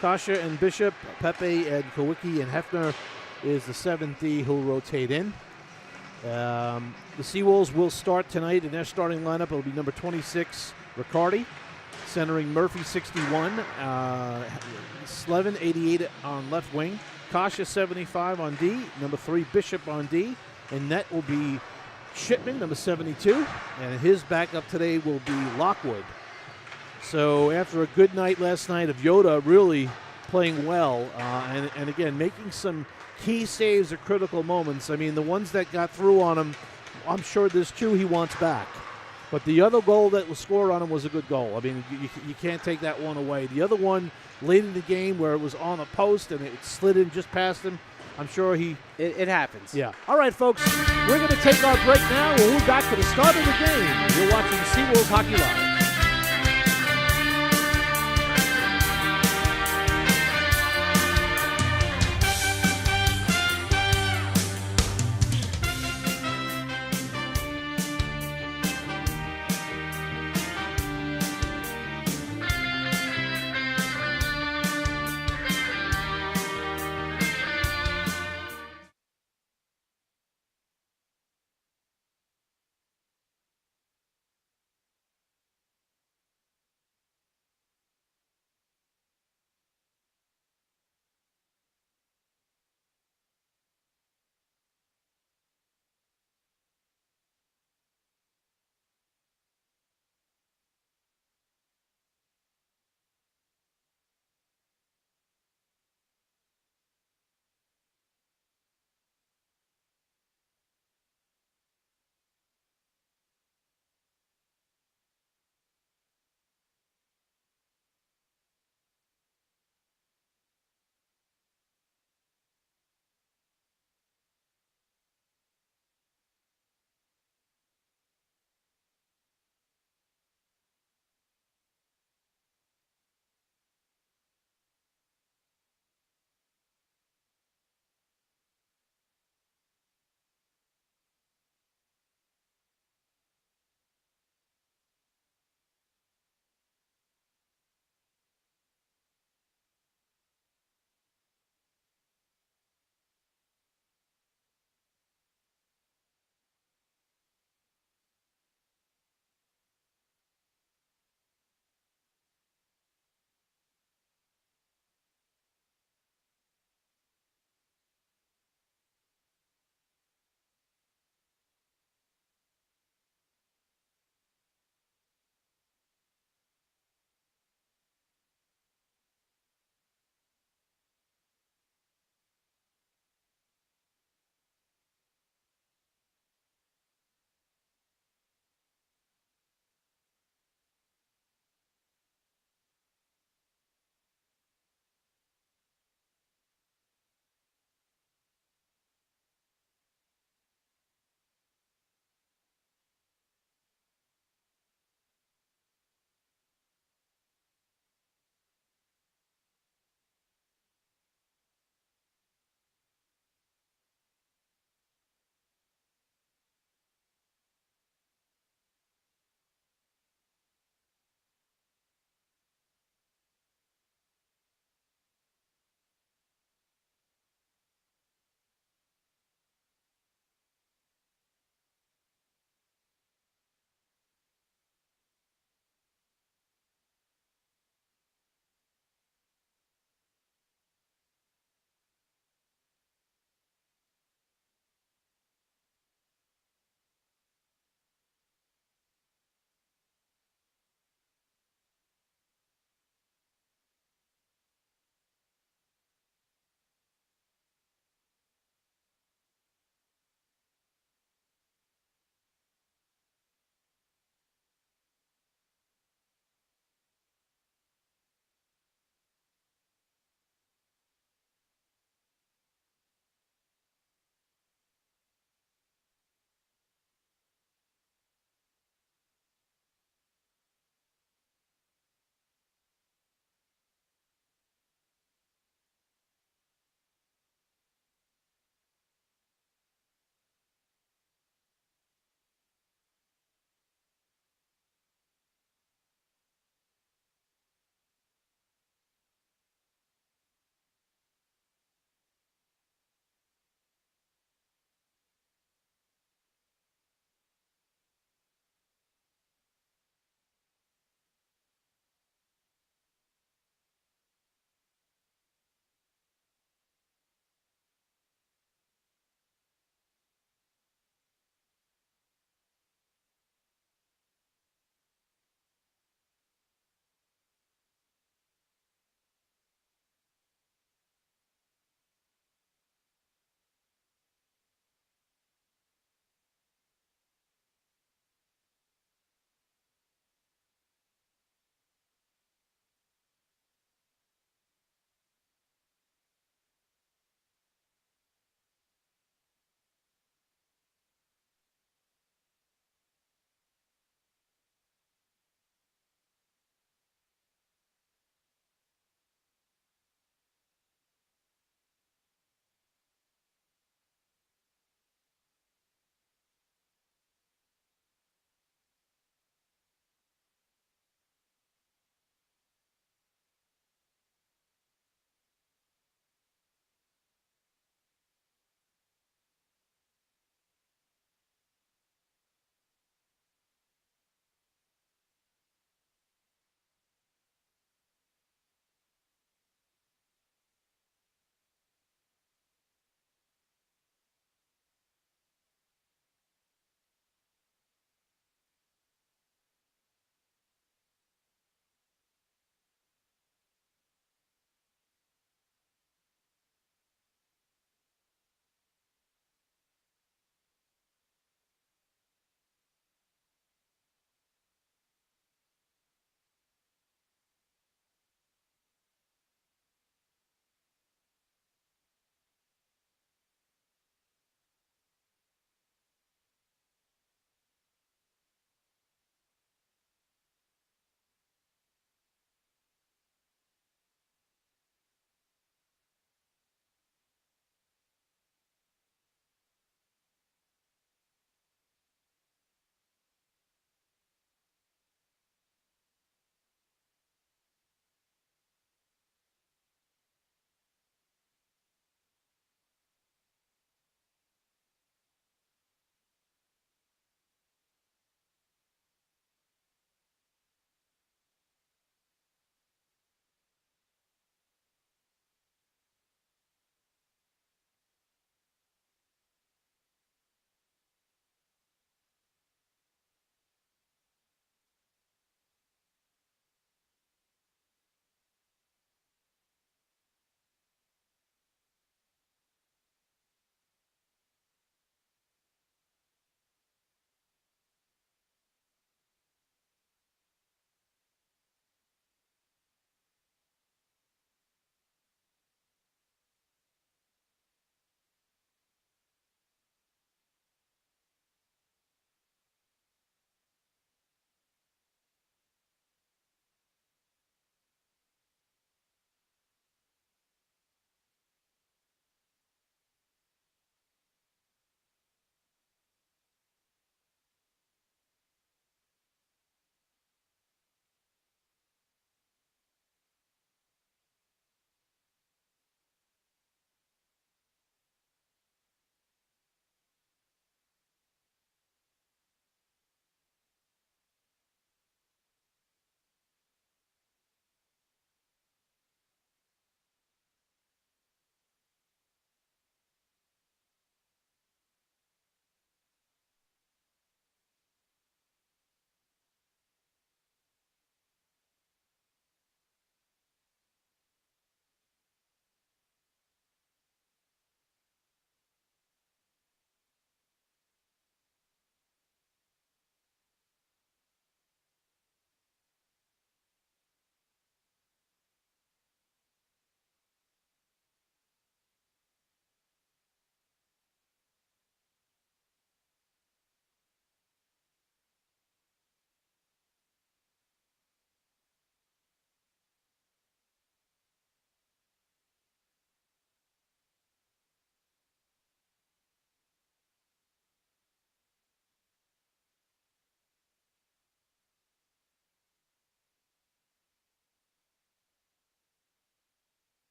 Kasha and Bishop, Pepe and Kowicki and Hefner is the 7D who rotate in. The Seawolves will start tonight in their starting lineup. It'll be number 26, Riccardi, centering Murphy, 61, Slevin, 88 on left wing, Kasha, 75 on D, number 3, Bishop on D, and net will be Shipman, number 72, and his backup today will be Lockwood. So after a good night last night of Yoda really playing well, and again, making some key saves at critical moments. I mean, the ones that got through on him, I'm sure there's 2 he wants back. But the other goal that was scored on him was a good goal. I mean, you can't take that one away. The other one late in the game where it was on a post and it slid in just past him, I'm sure It happens. Yeah. All right, folks, we're going to take our break now. We'll be back for the start of the game. You're watching Seawolves Hockey Live.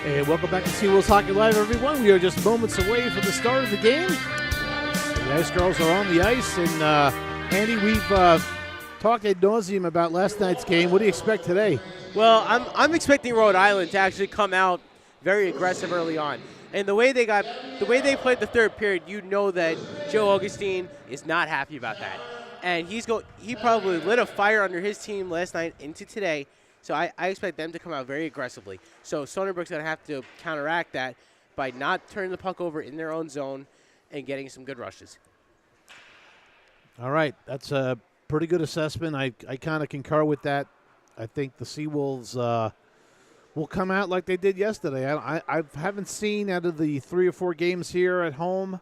And welcome back to Seawolves Hockey Live, everyone. We are just moments away from the start of the game. The Ice Girls are on the ice, and Andy, we've talked ad nauseum about last night's game. What do you expect today? Well, I'm expecting Rhode Island to actually come out very aggressive early on, and the way they played the third period, you know that Joe Augustine is not happy about that, and he probably lit a fire under his team last night into today. So I expect them to come out very aggressively. So Stony Brook's going to have to counteract that by not turning the puck over in their own zone and getting some good rushes. All right. That's a pretty good assessment. I kind of concur with that. I think the Seawolves will come out like they did yesterday. I haven't seen out of the 3 or 4 games here at home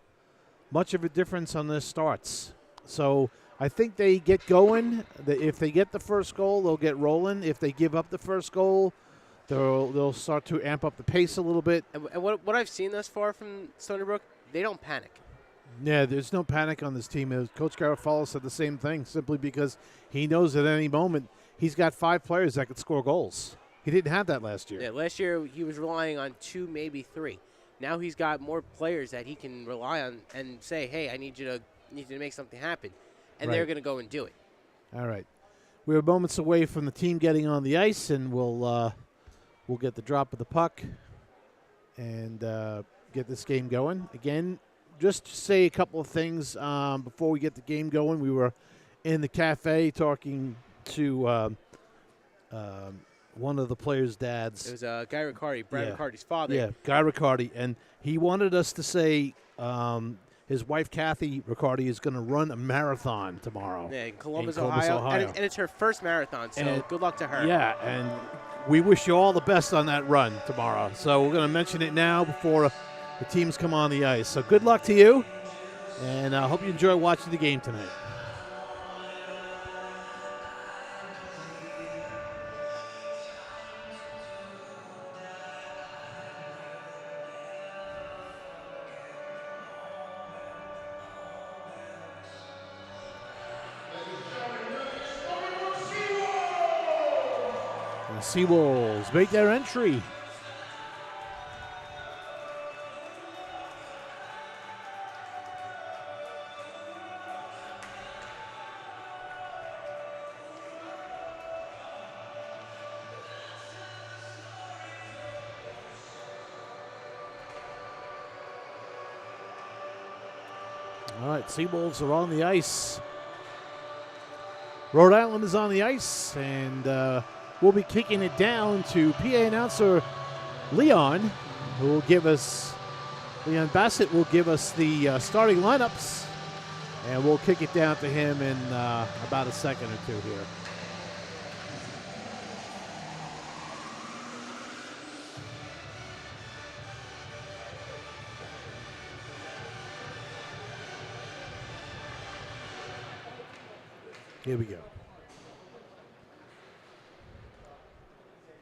much of a difference on this starts. So I think they get going. If they get the first goal, they'll get rolling. If they give up the first goal, they'll start to amp up the pace a little bit. And what I've seen thus far from Stony Brook, they don't panic. Yeah, there's no panic on this team. Coach Garofalo said the same thing, simply because he knows at any moment he's got 5 players that could score goals. He didn't have that last year. Yeah, last year he was relying on 2, maybe 3. Now he's got more players that he can rely on and say, hey, I need you to make something happen. And they're going to go and do it. All right. We're moments away from the team getting on the ice, and we'll get the drop of the puck and get this game going. Again, just to say a couple of things before we get the game going. We were in the cafe talking to one of the players' dads. It was Guy Riccardi, Brad Riccardi's father. Yeah, Guy Riccardi. And he wanted us to say his wife, Kathy Riccardi, is going to run a marathon tomorrow. Yeah, in Columbus, Ohio. And it's her first marathon, so good luck to her. Yeah, and we wish you all the best on that run tomorrow. So we're going to mention it now before the teams come on the ice. So good luck to you, and I hope you enjoy watching the game tonight. Seawolves make their entry. All right, Seawolves are on the ice. Rhode Island is on the ice, and we'll be kicking it down to PA announcer Leon, who will give us, Leon Bassett will give us the starting lineups, and we'll kick it down to him in about a second or two here. Here we go.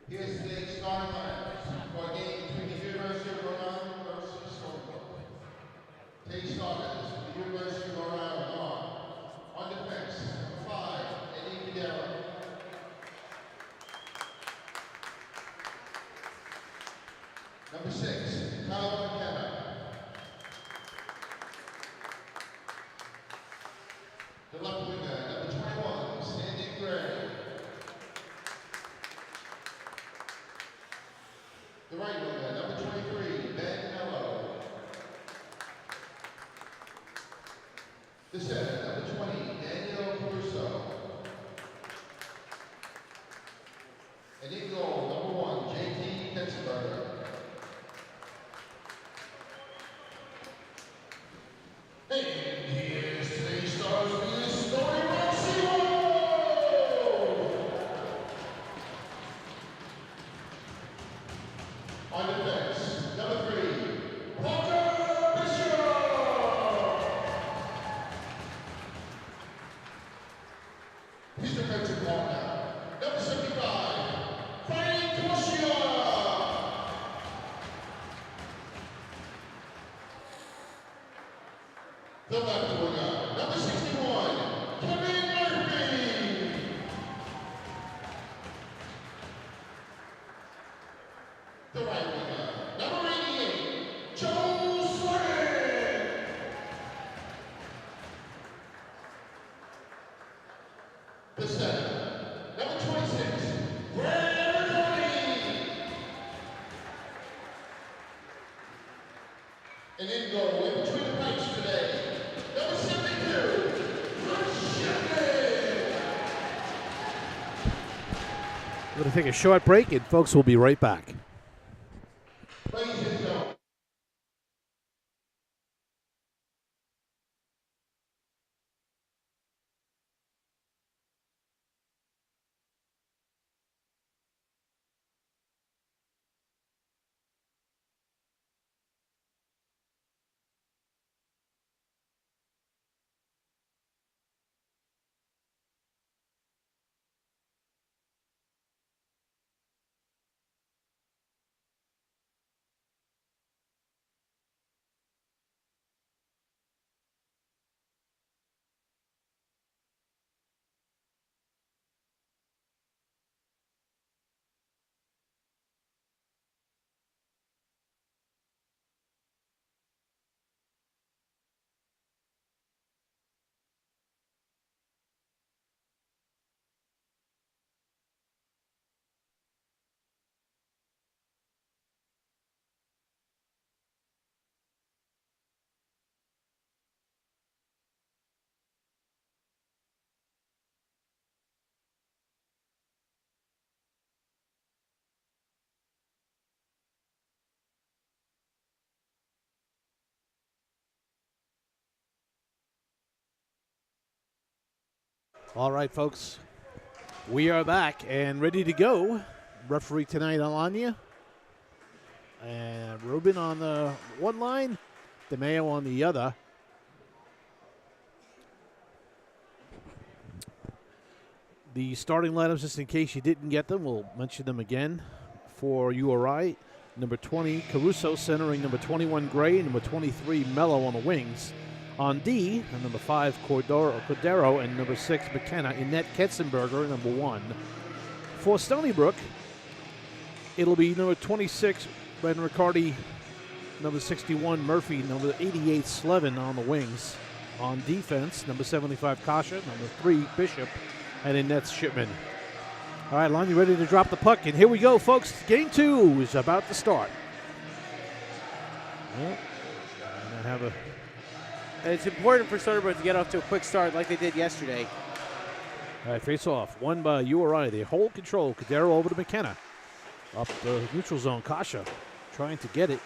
Here's the starting lineup for a game between the University of Rhode Island versus Stony Brook. Today's starters for the University of Rhode Island are on defense, number 5, Eddie Figueroa. Number 6, Kyle McKenna. The left winger, number 21, Sandy Gray. The right winger, number 23, Ben Mello. The center, number 20, Daniel Caruso. And in goal, number 1, JT Ketzenberger. And here's today's stars for the Stony Brook Seawolves! On defense, number 3, Walker Bishop. His defensive partner, number 75, Frank Toshia. The left winger, number 61, Kevin Murphy. The right winger, We're going to take a short break, and folks, we'll be right back. Ladies and gentlemen. All right, folks, we are back and ready to go. Referee tonight, Alanya. And Rubin on the one line, DeMeo on the other. The starting lineups, just in case you didn't get them, we'll mention them again. For URI, number 20, Caruso centering number 21, Gray, number 23, Mello on the wings. On D, and number 5, Cordero, and number 6, McKenna. In net, Ketzenberger, number 1. For Stony Brook, it'll be number 26, Brandon Riccardi, number 61, Murphy, number 88, Slevin on the wings. On defense, number 75, Kasha, number 3, Bishop, and in nets, Shipman. All right, Lonnie, ready to drop the puck, and here we go, folks. Game 2 is about to start. Well, I have a... And it's important for Stony Brook to get off to a quick start like they did yesterday. All right, face off. Won by URI. They hold control. Cordero over to McKenna. Up the neutral zone. Kasha trying to get it.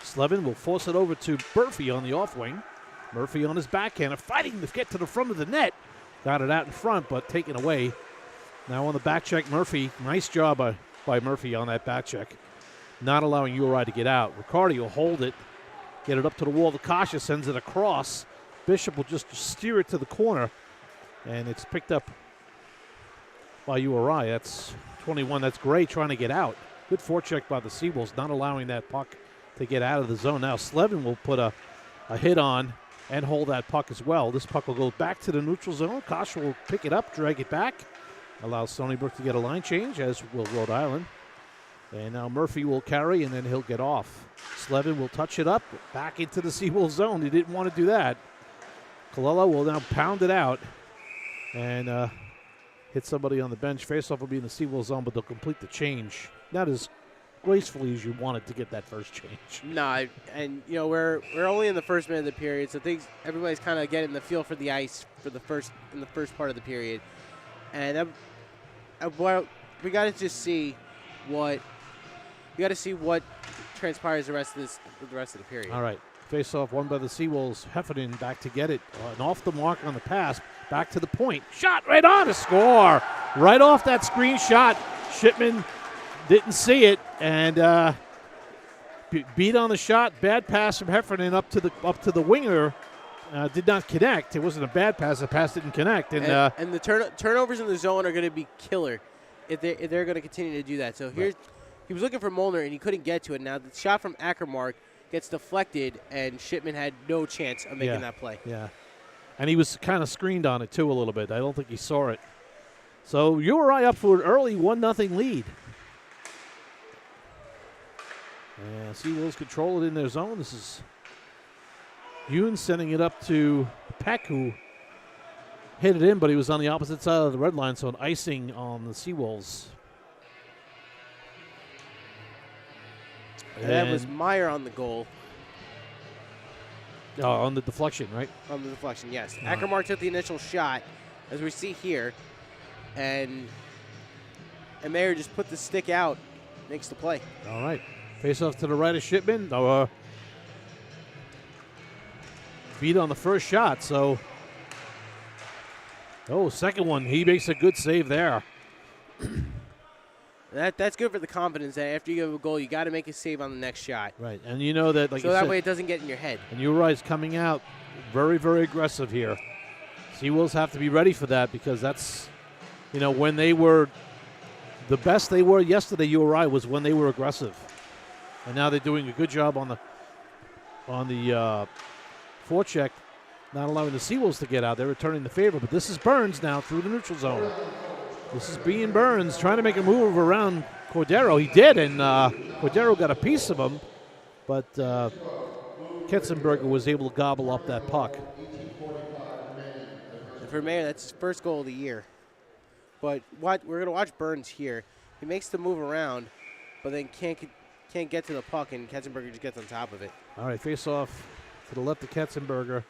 Slevin will force it over to Murphy on the off wing. Murphy on his backhand, fighting to get to the front of the net. Got it out in front, but taken away. Now on the back check, Murphy. Nice job by Murphy on that back check. Not allowing URI to get out. Riccardi will hold it. Get it up to the wall. The Kasha sends it across. Bishop will just steer it to the corner. And it's picked up by URI. That's 21. That's Gray trying to get out. Good forecheck by the Seawolves, not allowing that puck to get out of the zone. Now Slevin will put a hit on and hold that puck as well. This puck will go back to the neutral zone. Kasha will pick it up, drag it back. Allow Stony Brook to get a line change, as will Rhode Island. And now Murphy will carry, and then he'll get off. Slevin will touch it up, back into the Seawolves zone. He didn't want to do that. Colella will now pound it out and hit somebody on the bench. Faceoff will be in the Seawolves zone, but they'll complete the change. Not as gracefully as you wanted to get that first change. No, and you know we're only in the first minute of the period, so everybody's kind of getting the feel for the ice for the first part of the period, and we got to just see what transpires the rest of the period. All right. Face-off won by the Seawolves. Heffernan back to get it. And off the mark on the pass. Back to the point. Shot right on to score. Right off that screen shot. Shipman didn't see it and beat on the shot. Bad pass from Heffernan up to the winger. Did not connect. It wasn't a bad pass. The pass didn't connect. And the turnovers in the zone are going to be killer if they're going to continue to do that. So here's he was looking for Molnar and he couldn't get to it. Now the shot from Ackermark gets deflected, and Shipman had no chance of making that play. Yeah, and he was kind of screened on it, too, a little bit. I don't think he saw it. So URI up for an early 1-0 lead. And Seawolves control it in their zone. This is Yoon sending it up to Peck, who hit it in, but he was on the opposite side of the red line, so an icing on the Seawolves. And that was Meyer on the goal. On the deflection, right? On the deflection, yes. Ackermark took the initial shot, as we see here, and and Mayer just put the stick out, makes the play. All right. Face off to the right of Shipman. Beat on the first shot, so. Oh, second one. He makes a good save there. That's good for the confidence that after you give a goal, you got to make a save on the next shot. Right, and you know that, like so you that said, way it doesn't get in your head. And URI's coming out very, very aggressive here. Seawolves have to be ready for that because that's, when they were the best they were yesterday, URI was when they were aggressive. And now they're doing a good job on the forecheck, not allowing the Seawolves to get out. They're returning the favor, but this is Burns now through the neutral zone. This is Bean Burns trying to make a move around Cordero. He did, and Cordero got a piece of him, but Ketzenberger was able to gobble up that puck. And for Mayer, that's his first goal of the year. But we're going to watch Burns here. He makes the move around, but then can't get to the puck, and Ketzenberger just gets on top of it. All right, face off to the left of Ketzenberger,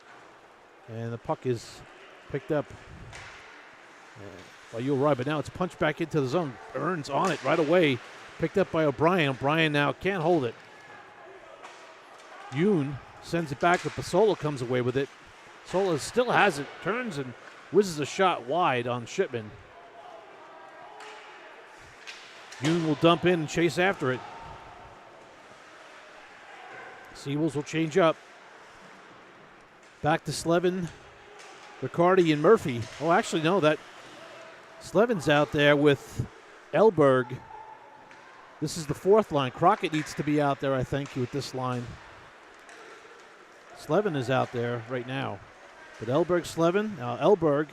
and the puck is picked up by URI, but now it's punched back into the zone. Burns on it right away, picked up by O'Brien. O'Brien now can't hold it. Yoon sends it back, but Pasola comes away with it. Sola still has it, turns and whizzes a shot wide on Shipman. Yoon will dump in and chase after it. Seawolves will change up. Back to Slevin, Riccardi, and Murphy. Oh, actually, no, that Slevin's out there with Elberg. This is the fourth line. Crockett needs to be out there, I think, with this line. Slevin is out there right now. But Elberg, Slevin. Now Elberg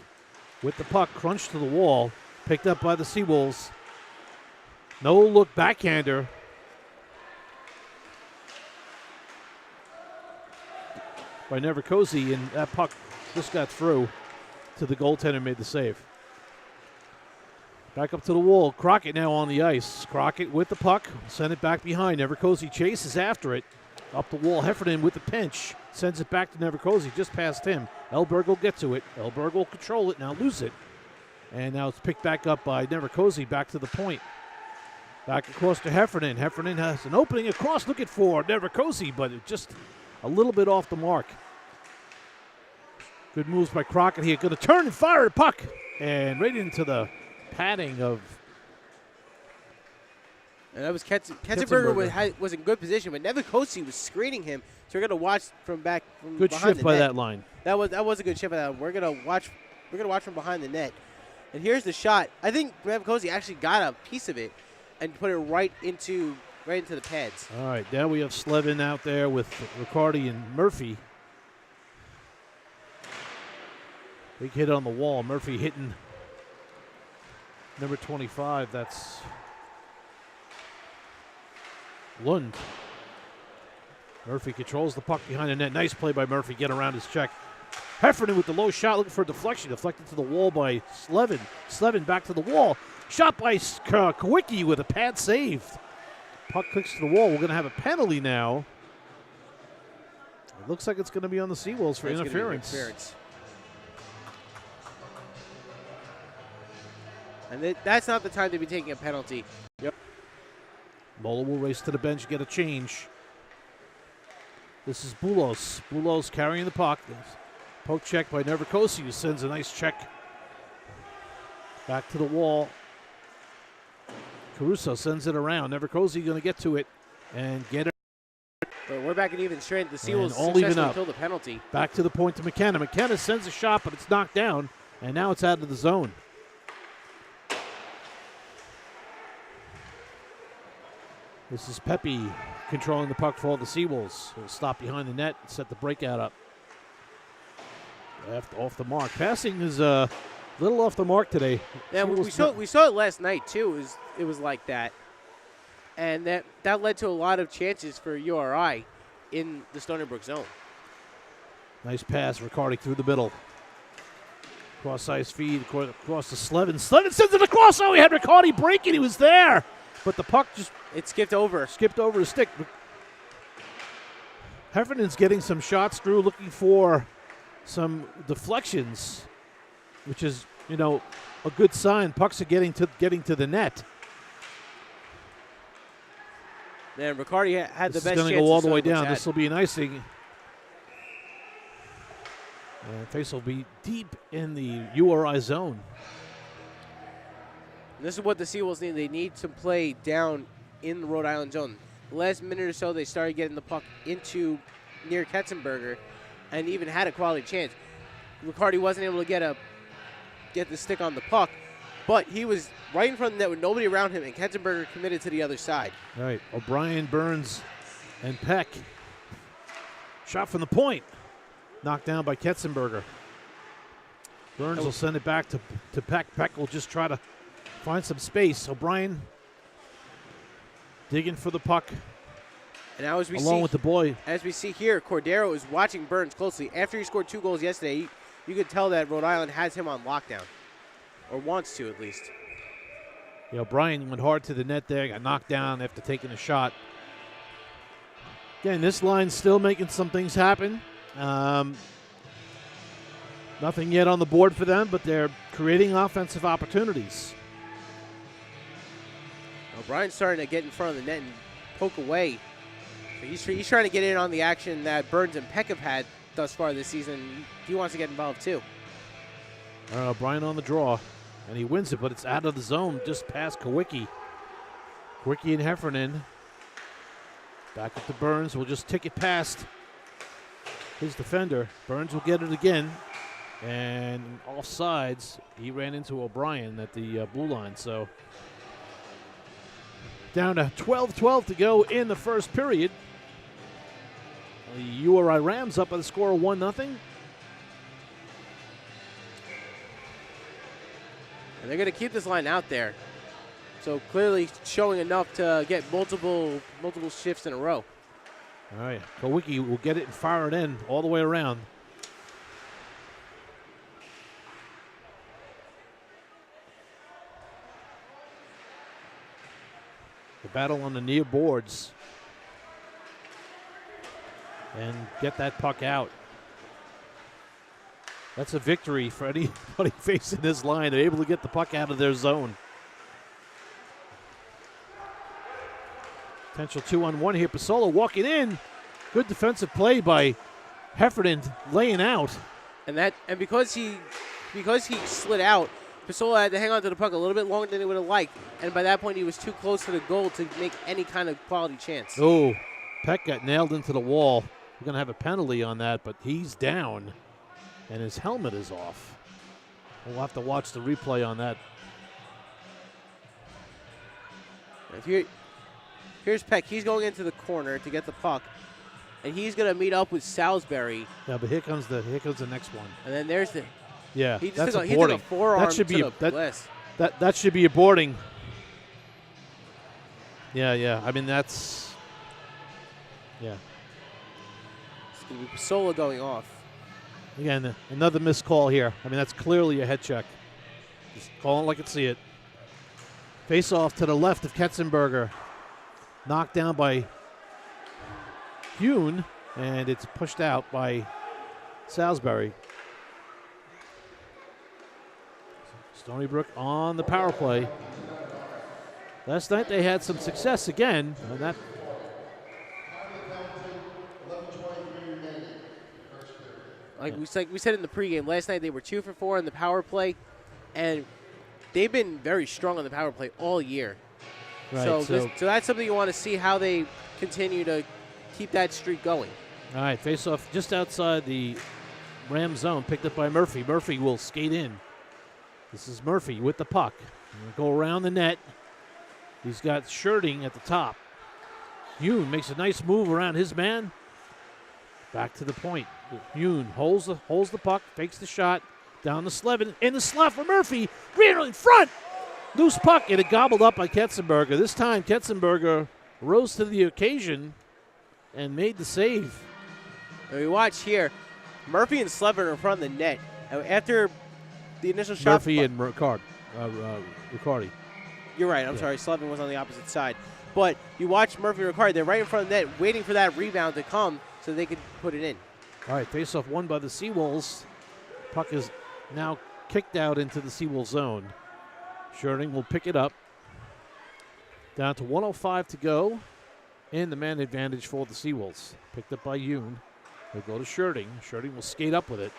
with the puck crunched to the wall, picked up by the Seawolves. No look backhander. By Neverkozy, and that puck just got through to the goaltender, made the save. Back up to the wall. Crockett now on the ice. Crockett with the puck. Send it back behind. Neverkozy chases after it. Up the wall. Heffernan with the pinch. Sends it back to Neverkozy. Just past him. Elberg will get to it. Elberg will control it. Now lose it. And now it's picked back up by Neverkozy. Back to the point. Back across to Heffernan. Heffernan has an opening across. Looking for Neverkozy, but it just a little bit off the mark. Good moves by Crockett here. Going to turn and fire a puck. And right into the padding of. And that was Ketzenberger was in good position, but Neverkozy was screening him. So we're going to watch from back from good behind shift the by net. that line. That was a good shift by that line. We're going to watch from behind the net. And here's the shot. I think Neverkozy actually got a piece of it and put it right into the pads. All right, now we have Slevin out there with Riccardi and Murphy. Big hit on the wall. Murphy hitting number 25. That's Lund. Murphy controls the puck behind the net. Nice play by Murphy. Get around his check. Heffernan with the low shot, looking for a deflection. Deflected to the wall by Slevin. Slevin back to the wall. Shot by Kowicki with a pad saved. Puck clicks to the wall. We're going to have a penalty now. It looks like it's going to be on the Seawolves for interference. And that's not the time to be taking a penalty. Yep. Mola will race to the bench, get a change. This is Bulos. Bulos carrying the puck. Poke check by Neverkozy, who sends a nice check back to the wall. Caruso sends it around. Neverkozy going to get to it and get it. But we're back at even strength. The Seawolves all even successfully up. killed the penalty. Back to the point to McKenna. McKenna sends a shot, but it's knocked down, and now it's out of the zone. This is Pepe controlling the puck for the Seawolves. He'll stop behind the net and set the breakout up. Off the mark. Passing is a little off the mark today. Yeah, we saw it last night too. It was like that, and that led to a lot of chances for URI in the Stony Brook zone. Nice pass, Riccardi through the middle. Cross ice feed across to Slevin. Slevin sends it across. Oh, he had Riccardi breaking. He was there, but the puck just skipped over his stick. Heffernan's getting some shots through, looking for some deflections, which is, a good sign. Pucks are getting to the net. Man, Riccardi had the This best is chance. going to go all the Son way looks down. at. This will be an icing. And face will be deep in the URI zone. And this is what the Seawolves need. They need to play down in the Rhode Island zone. The last minute or so, they started getting the puck into near Ketzenberger and even had a quality chance. Riccardi wasn't able to get the stick on the puck, but he was right in front of the net with nobody around him, and Ketzenberger committed to the other side. All right, O'Brien, Burns, and Peck. Shot from the point. Knocked down by Ketzenberger. Burns will send it back to Peck. Peck will just try to find some space. O'Brien digging for the puck. And now as we along see, with the boy. As we see here, Cordero is watching Burns closely. After he scored 2 goals yesterday, you could tell that Rhode Island has him on lockdown, or wants to at least. O'Brien went hard to the net there, got knocked down after taking a shot. Again, this line's still making some things happen. Nothing yet on the board for them, but they're creating offensive opportunities. O'Brien's starting to get in front of the net and poke away. So he's trying to get in on the action that Burns and Peck have had thus far this season. He wants to get involved too. O'Brien on the draw, and he wins it, but it's out of the zone just past Kowicki. Kowicki and Heffernan. Back up to Burns. We'll just tick it past his defender. Burns will get it again. And off sides, he ran into O'Brien at the blue line. So down to 12-12 to go in the first period. The URI Rams up by the score of 1-0. And they're going to keep this line out there. So clearly showing enough to get multiple shifts in a row. All right, Kowicki will get it and fire it in all the way around. The battle on the near boards. And get that puck out. That's a victory for anybody facing this line. They're able to get the puck out of their zone. Potential 2-on-1 here. Pasola walking in. Good defensive play by Heffernan laying out. And because he slid out, Pasola had to hang on to the puck a little bit longer than he would have liked. And by that point, he was too close to the goal to make any kind of quality chance. Oh, Peck got nailed into the wall. We're going to have a penalty on that, but he's down, and his helmet is off. We'll have to watch the replay on that. Here's Peck. He's going into the corner to get the puck, and he's going to meet up with Salisbury. Yeah, but here comes the next one. And then there's the. Yeah, he that's took a boarding. He took a forearm that should be to the blast. That should be a boarding. Yeah. I mean that's. Yeah. It's going to be Pasola going off. Again, another missed call here. I mean that's clearly a head check. Just call it like I see it. Face off to the left of Ketzenberger. Knocked down by Hune, and it's pushed out by Salisbury. Stony Brook on the power play. Last night they had some success again, and that. Like we said in the pregame, last night they were 2 for 4 in the power play, and they've been very strong on the power play all year. Right, so that's something you want to see how they continue to keep that streak going. All right, face off just outside the Ram zone, picked up by Murphy. Murphy will skate in. This is Murphy with the puck. Go around the net. He's got Shirting at the top. Hune makes a nice move around his man. Back to the point. Hune holds the puck, fakes the shot, down to Slevin. In the slot for Murphy. Rear in front. Loose puck, and it gobbled up by Ketzenberger. This time, Ketzenberger rose to the occasion and made the save. And we watch here, Murphy and Slevin are in front of the net. After the initial shot. Murphy and Riccardi. You're right. I'm sorry. Slevin was on the opposite side. But you watch Murphy and Riccardi. They're right in front of the net, waiting for that rebound to come so they could put it in. All right, face-off won by the Seawolves. Puck is now kicked out into the Seawolves zone. Shirting will pick it up. Down to 1:05 to go in the man advantage for the Seawolves. Picked up by Yoon. He'll go to Sherding. Sherding will skate up with it.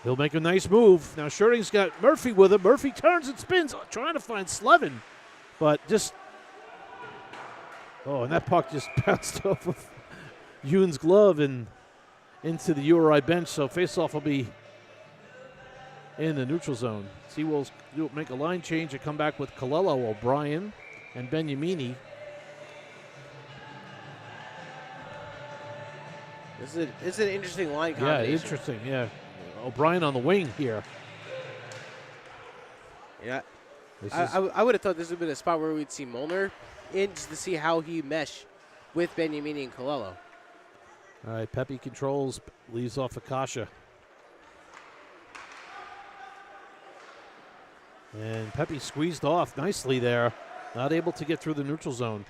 He'll make a nice move. Now Sherding's got Murphy with him. Murphy turns and spins, trying to find Slevin. But just, and that puck just bounced off of Yoon's glove and into the URI bench. So faceoff will be in the neutral zone. Seawolves make a line change and come back with Colello, O'Brien, and Benyamini. This is an interesting line combination. Yeah, interesting, yeah. O'Brien on the wing here. Yeah. I would have thought this would have been a spot where we'd see Molnar in just to see how he mesh with Benyamini and Colello. All right, Pepe controls, leaves off Akasha. And Pepe squeezed off nicely there. Not able to get through the neutral zone.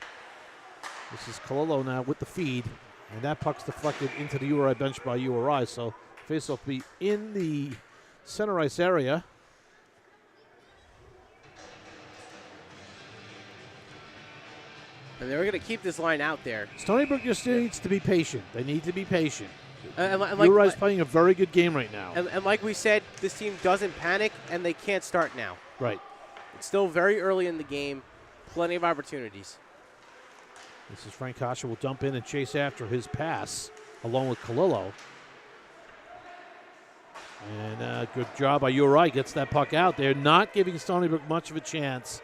This is Colello now with the feed. And that puck's deflected into the URI bench by URI. So faceoff will be in the center ice area. And they're going to keep this line out there. Stony Brook just needs to be patient. They need to be patient. Like, URI's playing a very good game right now. And like we said, this team doesn't panic, and they can't start now. Right. It's still very early in the game. Plenty of opportunities. This is Frank Kasha will dump in and chase after his pass along with Colillo. And good job by URI. Gets that puck out there. Not giving Stony Brook much of a chance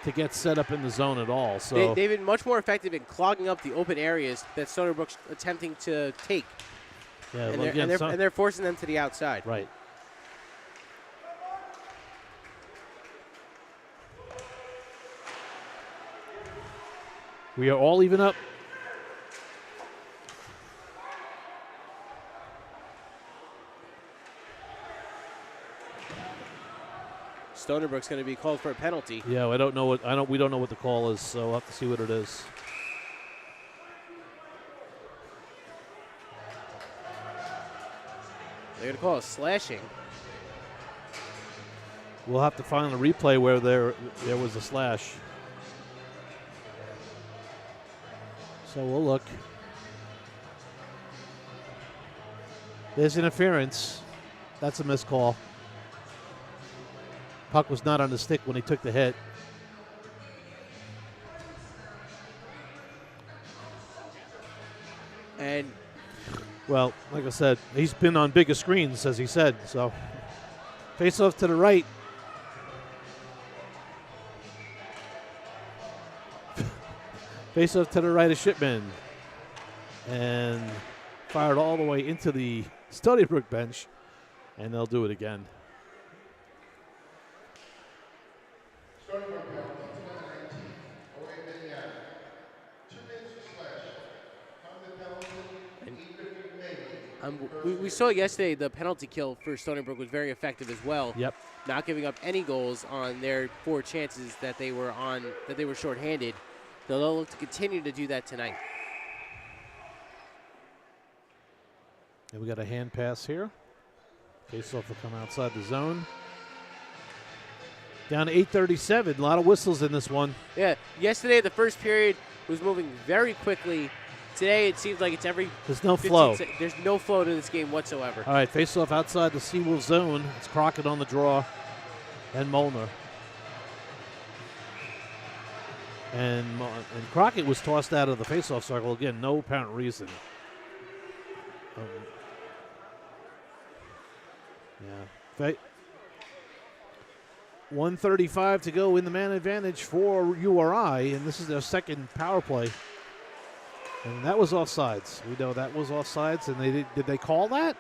to get set up in the zone at all. So they've been much more effective in clogging up the open areas that Stony Brook's attempting to take. Yeah, and they're forcing them to the outside. Right. We are all even up. Stony Brook's going to be called for a penalty. Yeah, we don't know what the call is, so we'll have to see what it is. They're going to call a slashing. We'll have to find a replay where there was a slash. So we'll look. There's interference. That's a missed call. Puck was not on the stick when he took the hit. And well, like I said, he's been on bigger screens, as he said. So face off to the right. Face off to the right of Shipman. And fired all the way into the Stony Brook bench. And they'll do it again. We saw yesterday the penalty kill for Stony Brook was very effective as well. Yep. Not giving up any goals on their 4 chances that they were shorthanded. They'll look to continue to do that tonight. And we got a hand pass here. Faceoff will come outside the zone. Down to 8:37. A lot of whistles in this one. Yeah. Yesterday, the first period was moving very quickly. Today, it seems like it's every. There's no flow. There's no flow to this game whatsoever. All right, faceoff outside the Seawolf zone. It's Crockett on the draw, and Molnar. And Crockett was tossed out of the faceoff circle again. No apparent reason. Yeah. 1:35 to go in the man advantage for URI, and this is their second power play. And that was offsides. We know that was offsides, and did they call that?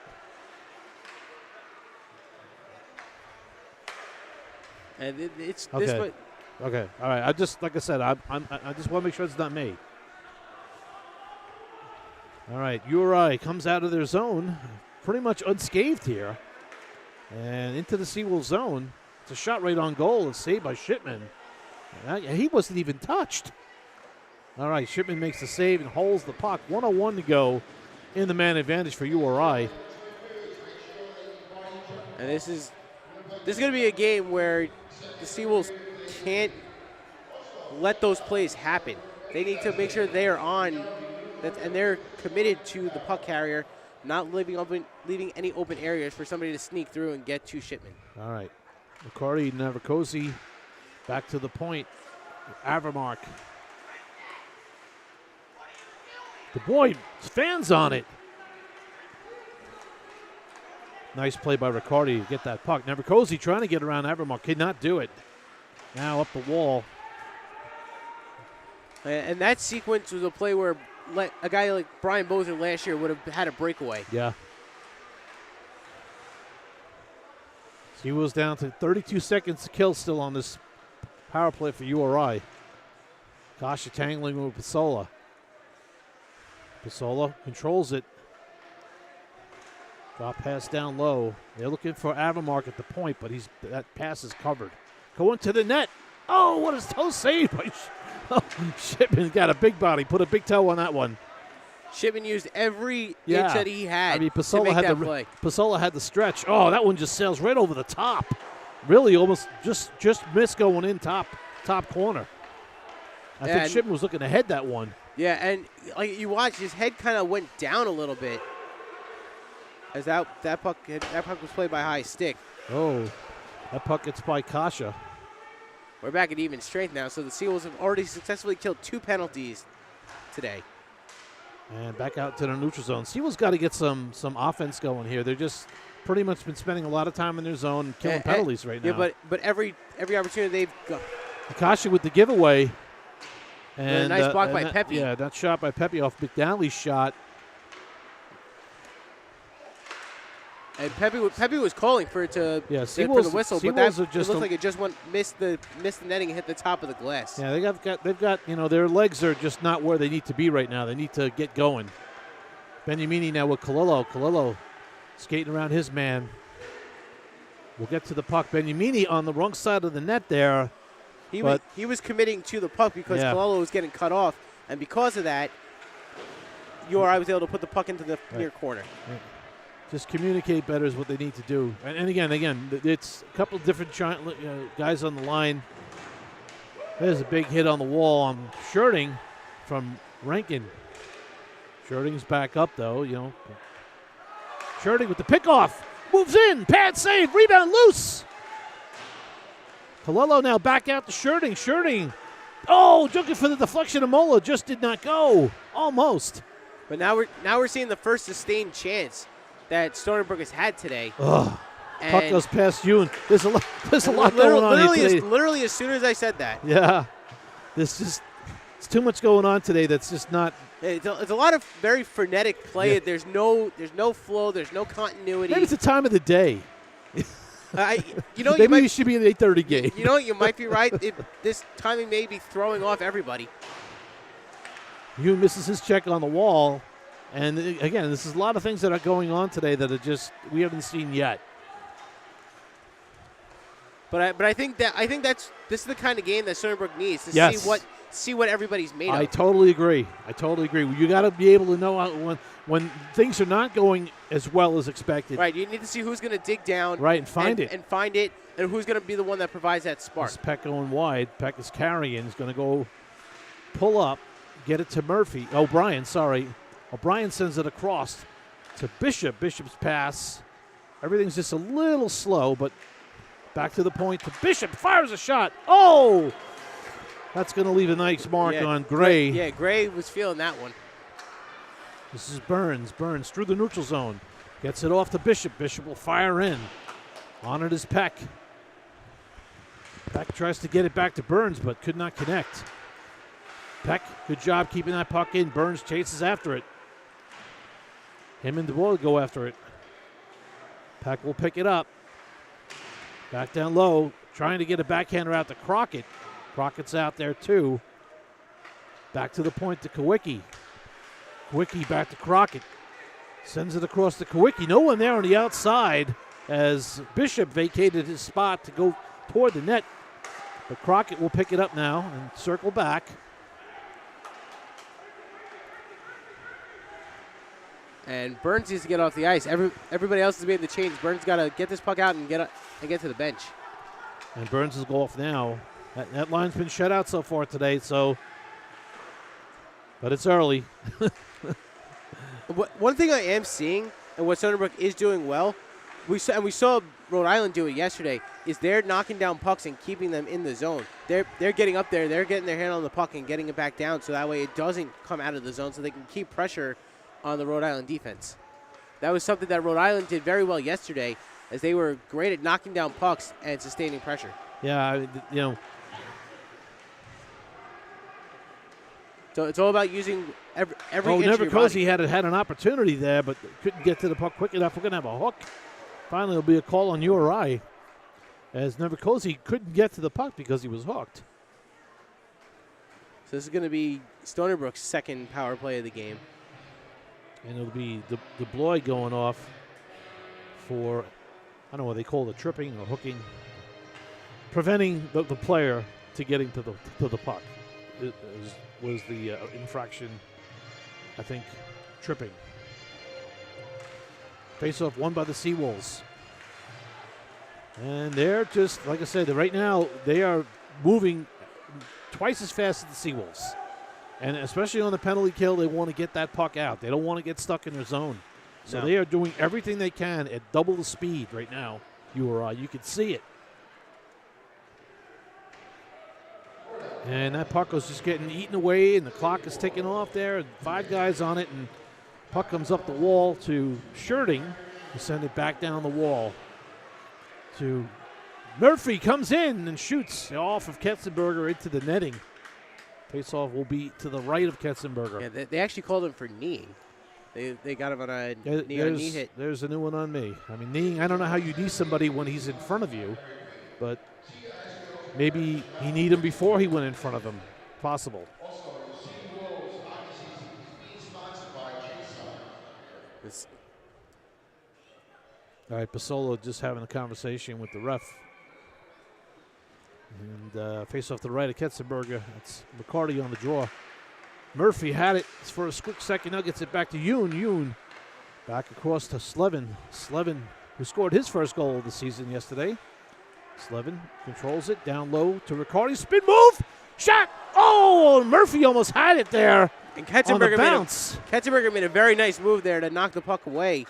And it's okay. this way. Okay. All right. I just want to make sure it's not me. All right. URI comes out of their zone, pretty much unscathed here, and into the Seawolf zone. It's a shot right on goal. It's saved by Shipman. He wasn't even touched. All right, Shipman makes the save and holds the puck. 1:01 to go in the man advantage for URI. And this is going to be a game where the Seawolves can't let those plays happen. They need to make sure they are on, and they're committed to the puck carrier, not leaving any open areas for somebody to sneak through and get to Shipman. All right. McCarty, Navarcosi, back to the point. Avermark. The boy, fans on it. Nice play by Riccardi to get that puck. Navarcosi trying to get around Avermark. Could not do it. Now up the wall. And that sequence was a play where a guy like Brian Bozer last year would have had a breakaway. Yeah. He was down to 32 seconds to kill still on this power play for URI. Kasha tangling with Pasola. Pasola controls it. Drop pass down low. They're looking for Avermark at the point, but that pass is covered. Going to the net. Oh, what a toe save by Shipman. Got a big body. Put a big toe on that one. Shipman used every inch that he had to make that play. Pasola had the stretch. Oh, that one just sails right over the top. Really almost just missed going in top corner. I think Shipman was looking to head that one. Yeah, and like you watch, his head kind of went down a little bit as that puck was played by high stick. Oh, that puck gets by Kasha. We're back at even strength now, so the Seawolves have already successfully killed 2 penalties today. And back out to the neutral zone. Seawolves got to get some offense going here. They're just pretty much been spending a lot of time in their zone and killing penalties right now. Yeah, but every opportunity they've got. Kasha with the giveaway. And a nice block by Pepe. Yeah, that shot by Pepe off McDowell's shot. And Pepe was calling for it to for the whistle, but it looked like it just missed the netting and hit the top of the glass. Yeah, they've got their legs are just not where they need to be right now. They need to get going. Beniamini now with Colillo. Colillo skating around his man. We'll get to the puck. Beniamini on the wrong side of the net there. He was committing to the puck because Colillo was getting cut off, and because of that, URI was able to put the puck into the near corner. Right. Just communicate better is what they need to do. And again, it's a couple of different guys on the line. There's a big hit on the wall on Shirting from Rankin. Shirting's back up, though, Shirting with the pickoff. Moves in. Pad save. Rebound loose. Colillo now back out to Shirting. Shirting. Oh, looking for the deflection of Mola. Just did not go. Almost. But now we're seeing the first sustained chance that Stony Brook has had today. Puck goes past you, and there's a lot going on here today. Literally, as soon as I said that. Yeah. It's too much going on today that's just not. It's a lot of very frenetic play. Yeah. There's no flow. There's no continuity. Maybe it's the time of the day. Maybe you should be in the 8:30 game. You know what? You might be right. This timing may be throwing off everybody. Hugh misses his check on the wall. And again, this is a lot of things that are going on today that are just we haven't seen yet. But I think this is the kind of game that Stony Brook needs to see what everybody's made of. I totally agree. You got to be able to know when things are not going as well as expected. Right. You need to see who's going to dig down. Right, and find it, and who's going to be the one that provides that spark. This Peck going wide. Peck is carrying. He's going to go pull up, get it to Murphy. O'Brien, sorry. O'Brien sends it across to Bishop. Bishop's pass. Everything's just a little slow, but back to the point to Bishop. Fires a shot. Oh! That's going to leave a nice mark on Gray. Yeah, Gray was feeling that one. This is Burns. Burns through the neutral zone. Gets it off to Bishop. Bishop will fire in. On it is Peck. Peck tries to get it back to Burns, but could not connect. Peck, good job keeping that puck in. Burns chases after it. Him and DeBoer go after it. Peck will pick it up. Back down low, trying to get a backhander out to Crockett. Crockett's out there too. Back to the point to Kawicki. Kawicki back to Crockett. Sends it across to Kawicki. No one there on the outside as Bishop vacated his spot to go toward the net. But Crockett will pick it up now and circle back. And Burns needs to get off the ice. Everybody else is made the change. Burns got to get this puck out and get to the bench. And Burns will go off now. That line's been shut out so far today, so But it's early. One thing I am seeing, and what Stony Brook is doing well, we saw Rhode Island do it yesterday, is they're knocking down pucks and keeping them in the zone. They're getting up there, they're getting their hand on the puck and getting it back down, so that way it doesn't come out of the zone, so they can keep pressure on the Rhode Island defense. That was something that Rhode Island did very well yesterday, as they were great at knocking down pucks and sustaining pressure. Yeah, So it's all about using every inch of your Nevercozy body. had an opportunity there, but couldn't get to the puck quick enough. We're going to have a hook. Finally, it'll be a call on URI, as Nevercozy couldn't get to the puck because he was hooked. So this is going to be Stony Brook's second power play of the game. And it'll be the Bloy going off for, I don't know what they call it, tripping or hooking, preventing the player to getting to the puck. It was the infraction, I think, tripping. Face-off won by the Seawolves. And they're just, like I said, right now they are moving twice as fast as the Seawolves. And especially on the penalty kill, they want to get that puck out. They don't want to get stuck in their zone. So they are doing everything they can at double the speed right now, URI. You can see it. And that puck was just getting eaten away, and the clock is ticking off there, and 5 guys on it, and puck comes up the wall to Sherding to send it back down the wall to Murphy. Comes in and shoots off of Ketzenberger into the netting. Faceoff will be to the right of Ketzenberger. Yeah, they actually called him for kneeing. They got him on a knee hit. There's a new one on me. I mean, kneeing, I don't know how you knee somebody when he's in front of you, but maybe he kneed him before he went in front of him. Possible. All right, Basolo just having a conversation with the ref. And face off to the right of Ketzenberger. That's McCarty on the draw. Murphy had it for a quick second. Now gets it back to Yoon. Yoon back across to Slevin. Slevin, who scored his first goal of the season yesterday. Slevin controls it down low to Riccardi. Spin move. Shot. Oh, Murphy almost had it there. And Ketzenberger made a very nice move there to knock the puck away.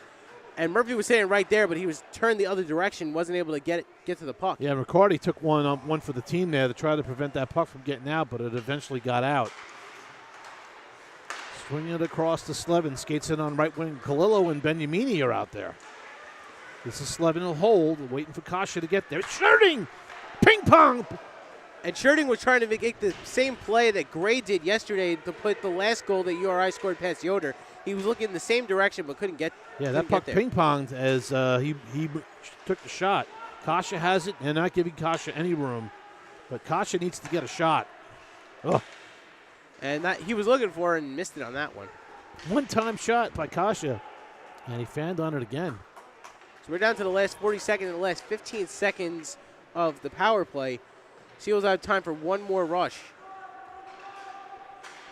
And Murphy was sitting right there, but he was turned the other direction, wasn't able to get to the puck. Yeah, Riccardi took one for the team there to try to prevent that puck from getting out, but it eventually got out. Swinging it across to Slevin, skates in on right wing. Kalilo and Benyamini are out there. This is Slevin will hold, waiting for Kasha to get there. Sherding! Ping pong! And Sherding was trying to make the same play that Gray did yesterday to put the last goal that URI scored past Yoder. He was looking in the same direction but couldn't get there. Yeah, that puck ping-ponged as he took the shot. Kasha has it, and not giving Kasha any room. But Kasha needs to get a shot. Ugh. And that he was looking for and missed it on that one. One-time shot by Kasha, and he fanned on it again. So we're down to the last 40 seconds and the last 15 seconds of the power play. Seals have time for one more rush.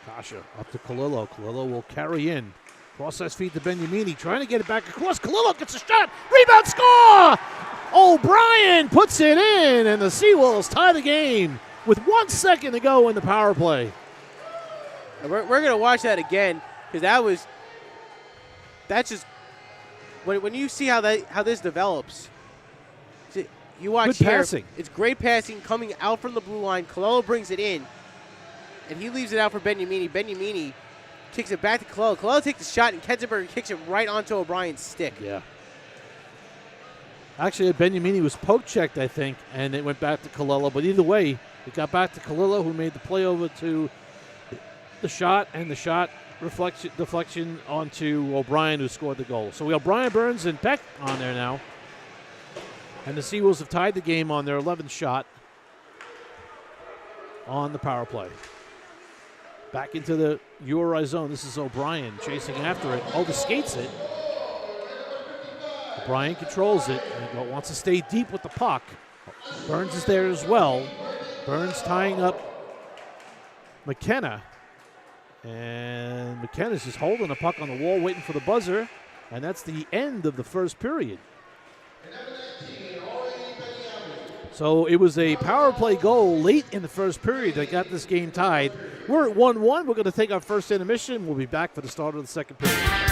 Kasha up to Kalilo. Kalilo will carry in. Cross-ice feed to Benyamini. Trying to get it back across. Kalilo gets a shot. Rebound, score! O'Brien puts it in, and the Seawolves tie the game with 1 second to go in the power play. And we're going to watch that again because that's just when you see how this develops. You watch Good here. passing. It's great passing coming out from the blue line. Kalilo brings it in, and he leaves it out for Benyamini. Benyamini kicks it back to Kalilo. Kalilo takes the shot, and Ketzenberger kicks it right onto O'Brien's stick. Yeah. Actually, Benyamini was poke-checked, I think, and it went back to Kalilo. But either way, it got back to Kalilo, who made the play over to the shot, and the shot deflection onto O'Brien, who scored the goal. So we have Brian Burns and Peck on there now. And the Seawolves have tied the game on their 11th shot on the power play. Back into the URI zone. This is O'Brien chasing after it. Over skates it. O'Brien controls it and wants to stay deep with the puck. Burns is there as well. Burns tying up McKenna. And McKenna's just holding the puck on the wall, waiting for the buzzer. And that's the end of the first period. So it was a power play goal late in the first period that got this game tied. We're at 1-1. We're going to take our first intermission. We'll be back for the start of the second period.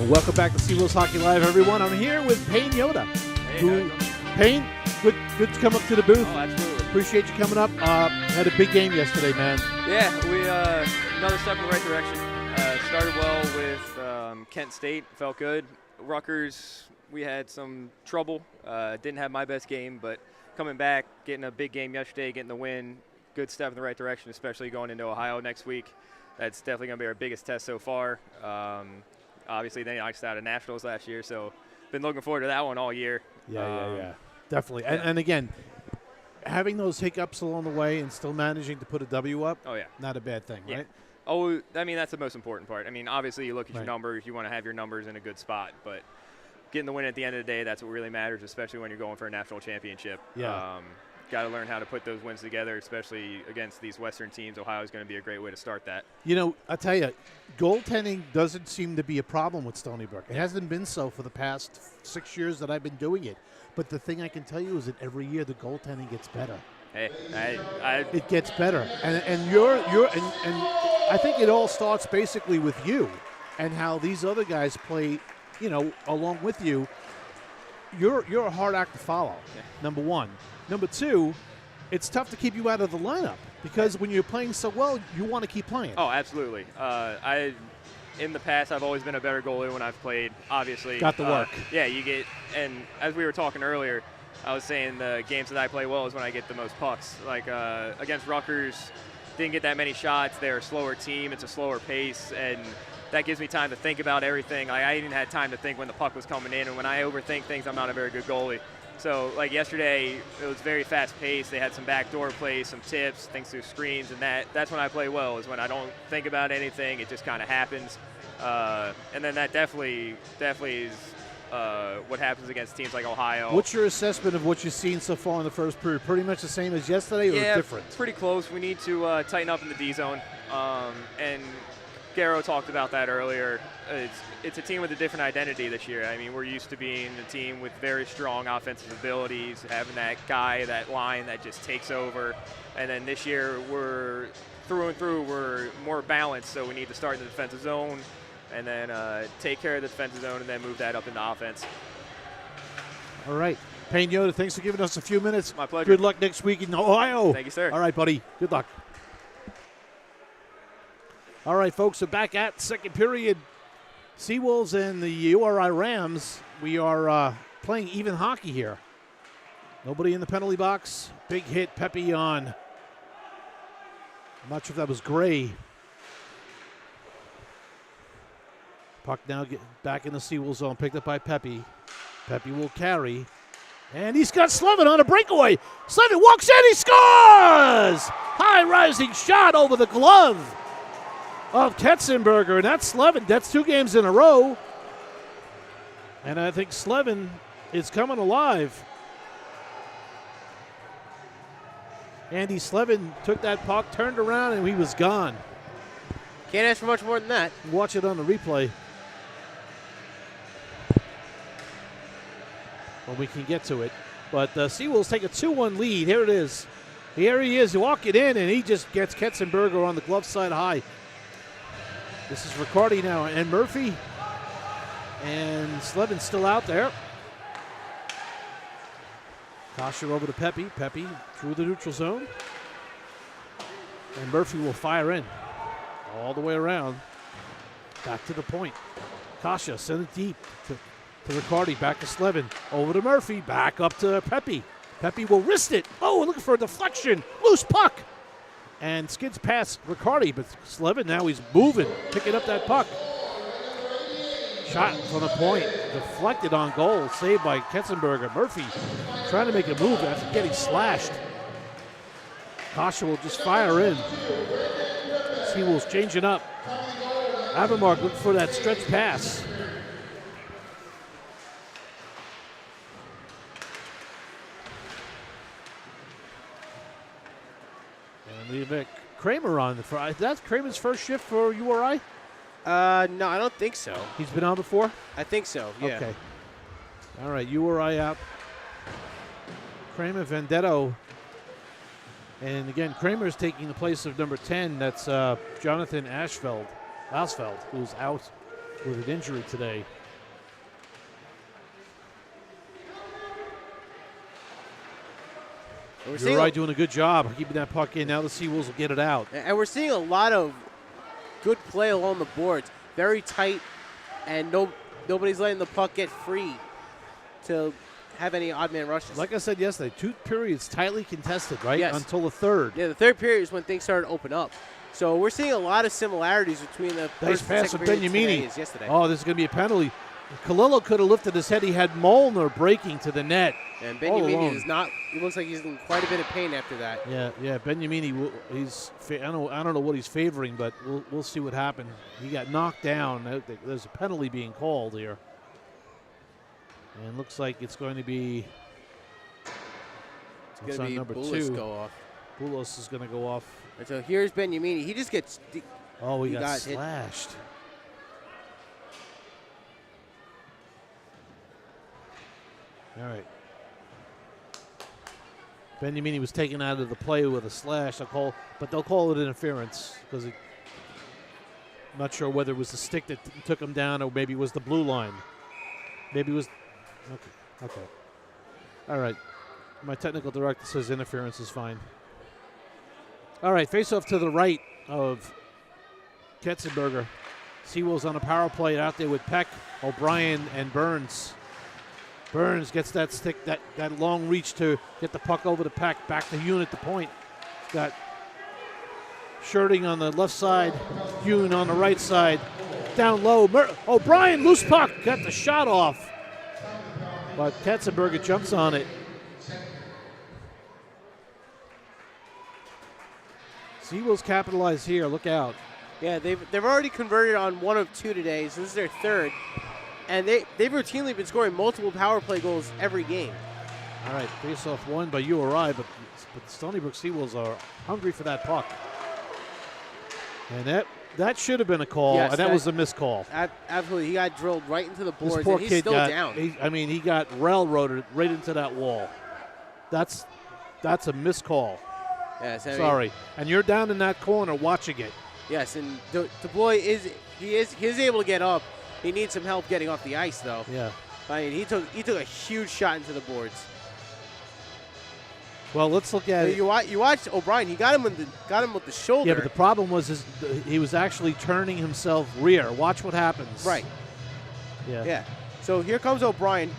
Well, welcome back to Seawolves Hockey Live, everyone. I'm here with Payne Yoda. Payne, good to come up to the booth. Oh, absolutely. Appreciate you coming up. Had a big game yesterday, man. Yeah, we another step in the right direction. Started well with Kent State, felt good. Rutgers, we had some trouble. Didn't have my best game, but coming back, getting a big game yesterday, getting the win, good step in the right direction, especially going into Ohio next week. That's definitely going to be our biggest test so far. Obviously, they knocked out of Nationals last year, so been looking forward to that one all year. Yeah. Definitely. And again, having those hiccups along the way and still managing to put a W up, Oh, yeah. not a bad thing, Yeah. right? Oh, I mean, that's the most important part. I mean, obviously, you look at Right. your numbers. You want to have your numbers in a good spot, but getting the win at the end of the day, that's what really matters, especially when you're going for a national championship. Yeah. Got to learn how to put those wins together, especially against these Western teams. Ohio is going to be a great way to start that. You know, I tell you, goaltending doesn't seem to be a problem with Stony Brook. It hasn't been so for the past 6 years that I've been doing it. But the thing I can tell you is that every year the goaltending gets better. Hey, It gets better, and you're I think it all starts basically with you, and how these other guys play, you know, along with you. You're a hard act to follow. Yeah. Number one. Number two, it's tough to keep you out of the lineup because when you're playing so well, you want to keep playing. Oh, absolutely. In the past, I've always been a better goalie when I've played. Obviously, Got the work. Yeah, you get, and as we were talking earlier, I was saying the games that I play well is when I get the most pucks. Like against Rutgers, didn't get that many shots. They're a slower team. It's a slower pace, and that gives me time to think about everything. Like I even had time to think when the puck was coming in, and when I overthink things, I'm not a very good goalie. So like yesterday, it was very fast paced. They had some backdoor plays, some tips, things through screens, and that's when I play well, is when I don't think about anything. It just kind of happens. And then that definitely is what happens against teams like Ohio. What's your assessment of what you've seen so far in the first period? Pretty much the same as yesterday, or Yeah, different? pretty close. We need to tighten up in the D zone. And Garrow talked about that earlier. It's a team with a different identity this year. I mean, we're used to being a team with very strong offensive abilities, having that guy, that line that just takes over. And then this year, we're through and through, we're more balanced, so we need to start in the defensive zone and then take care of the defensive zone and then move that up into offense. All right. Payne Yoda, thanks for giving us a few minutes. My pleasure. Good luck next week in Ohio. Thank you, sir. All right, buddy. Good luck. All right, folks, we're back at second period. Seawolves and the URI Rams. We are playing even hockey here. Nobody in the penalty box. Big hit, Pepe on. I'm not sure if that was Gray. Puck now get back in the Seawolves zone, picked up by Pepe. Pepe will carry. And he's got Slevin on a breakaway. Slevin walks in, he scores! High rising shot over the glove of Ketzenberger, and that's Slevin. That's 2 games in a row. And I think Slevin is coming alive. Andy Slevin took that puck, turned around, and he was gone. Can't ask for much more than that. Watch it on the replay when we can get to it. But Seawolves take a 2-1 lead. Here it is. Here he is walking in, and he just gets Ketzenberger on the glove side high. This is Riccardi now, and Murphy. And Slevin's still out there. Kasha over to Pepe. Pepe through the neutral zone. And Murphy will fire in. All the way around. Back to the point. Kasha send it deep to Riccardi. Back to Slevin. Over to Murphy. Back up to Pepe. Pepe will wrist it. Oh, looking for a deflection. Loose puck. And skids past Riccardi, but Slevin now he's moving, picking up that puck. Shot from the point, deflected on goal, saved by Ketzenberger. Murphy trying to make a move after getting slashed. Kasha will just fire in. Seawolves changing up. Avermark looking for that stretch pass. And leave it Kramer on the front. That's Kramer's first shift for URI? No, I don't think so. He's been on before? I think so, yeah. Okay. All right, URI out. Kramer, Vendetto. And again, Kramer's taking the place of number 10. That's Jonathan Asfeld, who's out with an injury today. URI doing a good job keeping that puck in. Now the Seawolves will get it out. And we're seeing a lot of good play along the boards. Very tight, and nobody's letting the puck get free to have any odd man rushes. Like I said yesterday, 2 periods tightly contested, right? Yes. Until the third. Yeah, the third period is when things started to open up. So we're seeing a lot of similarities between the Nice first and pass second from period Benyamini. today as yesterday. Oh, this is going to be a penalty. Kalilo could have lifted his head. He had Molnar breaking to the net. And all Benyamini alone. is not. He looks like he's in quite a bit of pain after that. Yeah. Benyamini, I don't know what he's favoring, but we'll see what happens. He got knocked down. There's a penalty being called here, and looks like it's going to be. It's going to be number Boulos 2. go off. Boulos is going to go off. And so here's Benyamini. He just gets. Oh, he got hit. slashed. All right. Benyamini was taken out of the play with a slash. But they'll call it interference because I'm not sure whether it was the stick that took him down or maybe it was the blue line. Maybe it was. Okay. All right. My technical director says interference is fine. All right, face-off to the right of Ketzenberger. Seawolves on a power play out there with Peck, O'Brien, and Burns. Burns gets that stick, that long reach to get the puck over to Peck. Back to Yoon at the point. He's got Shirting on the left side, Yoon on the right side. Down low, O'Brien, loose puck, got the shot off. But Ketzenberger jumps on it. Seawolves capitalize here. Look out. Yeah, they've already converted on 1 of 2 today, so this is their third. And they've routinely been scoring multiple power play goals every game. All right, face-off won by URI, but Stony Brook Seawolves are hungry for that puck. And that should have been a call, yes, and that was a missed call. Absolutely. He got drilled right into the boards, This poor and he's kid still down. He got railroaded right into that wall. That's a missed call. Yes, Sorry. And you're down in that corner watching it. Yes, and DuBois is able to get up. He needs some help getting off the ice, though. Yeah. I mean, he took a huge shot into the boards. Well, let's look at it. You watched O'Brien. He got him with the shoulder. Yeah, but the problem was he was actually turning himself rear. Watch what happens. Right. Yeah. Yeah. So here comes O'Brien.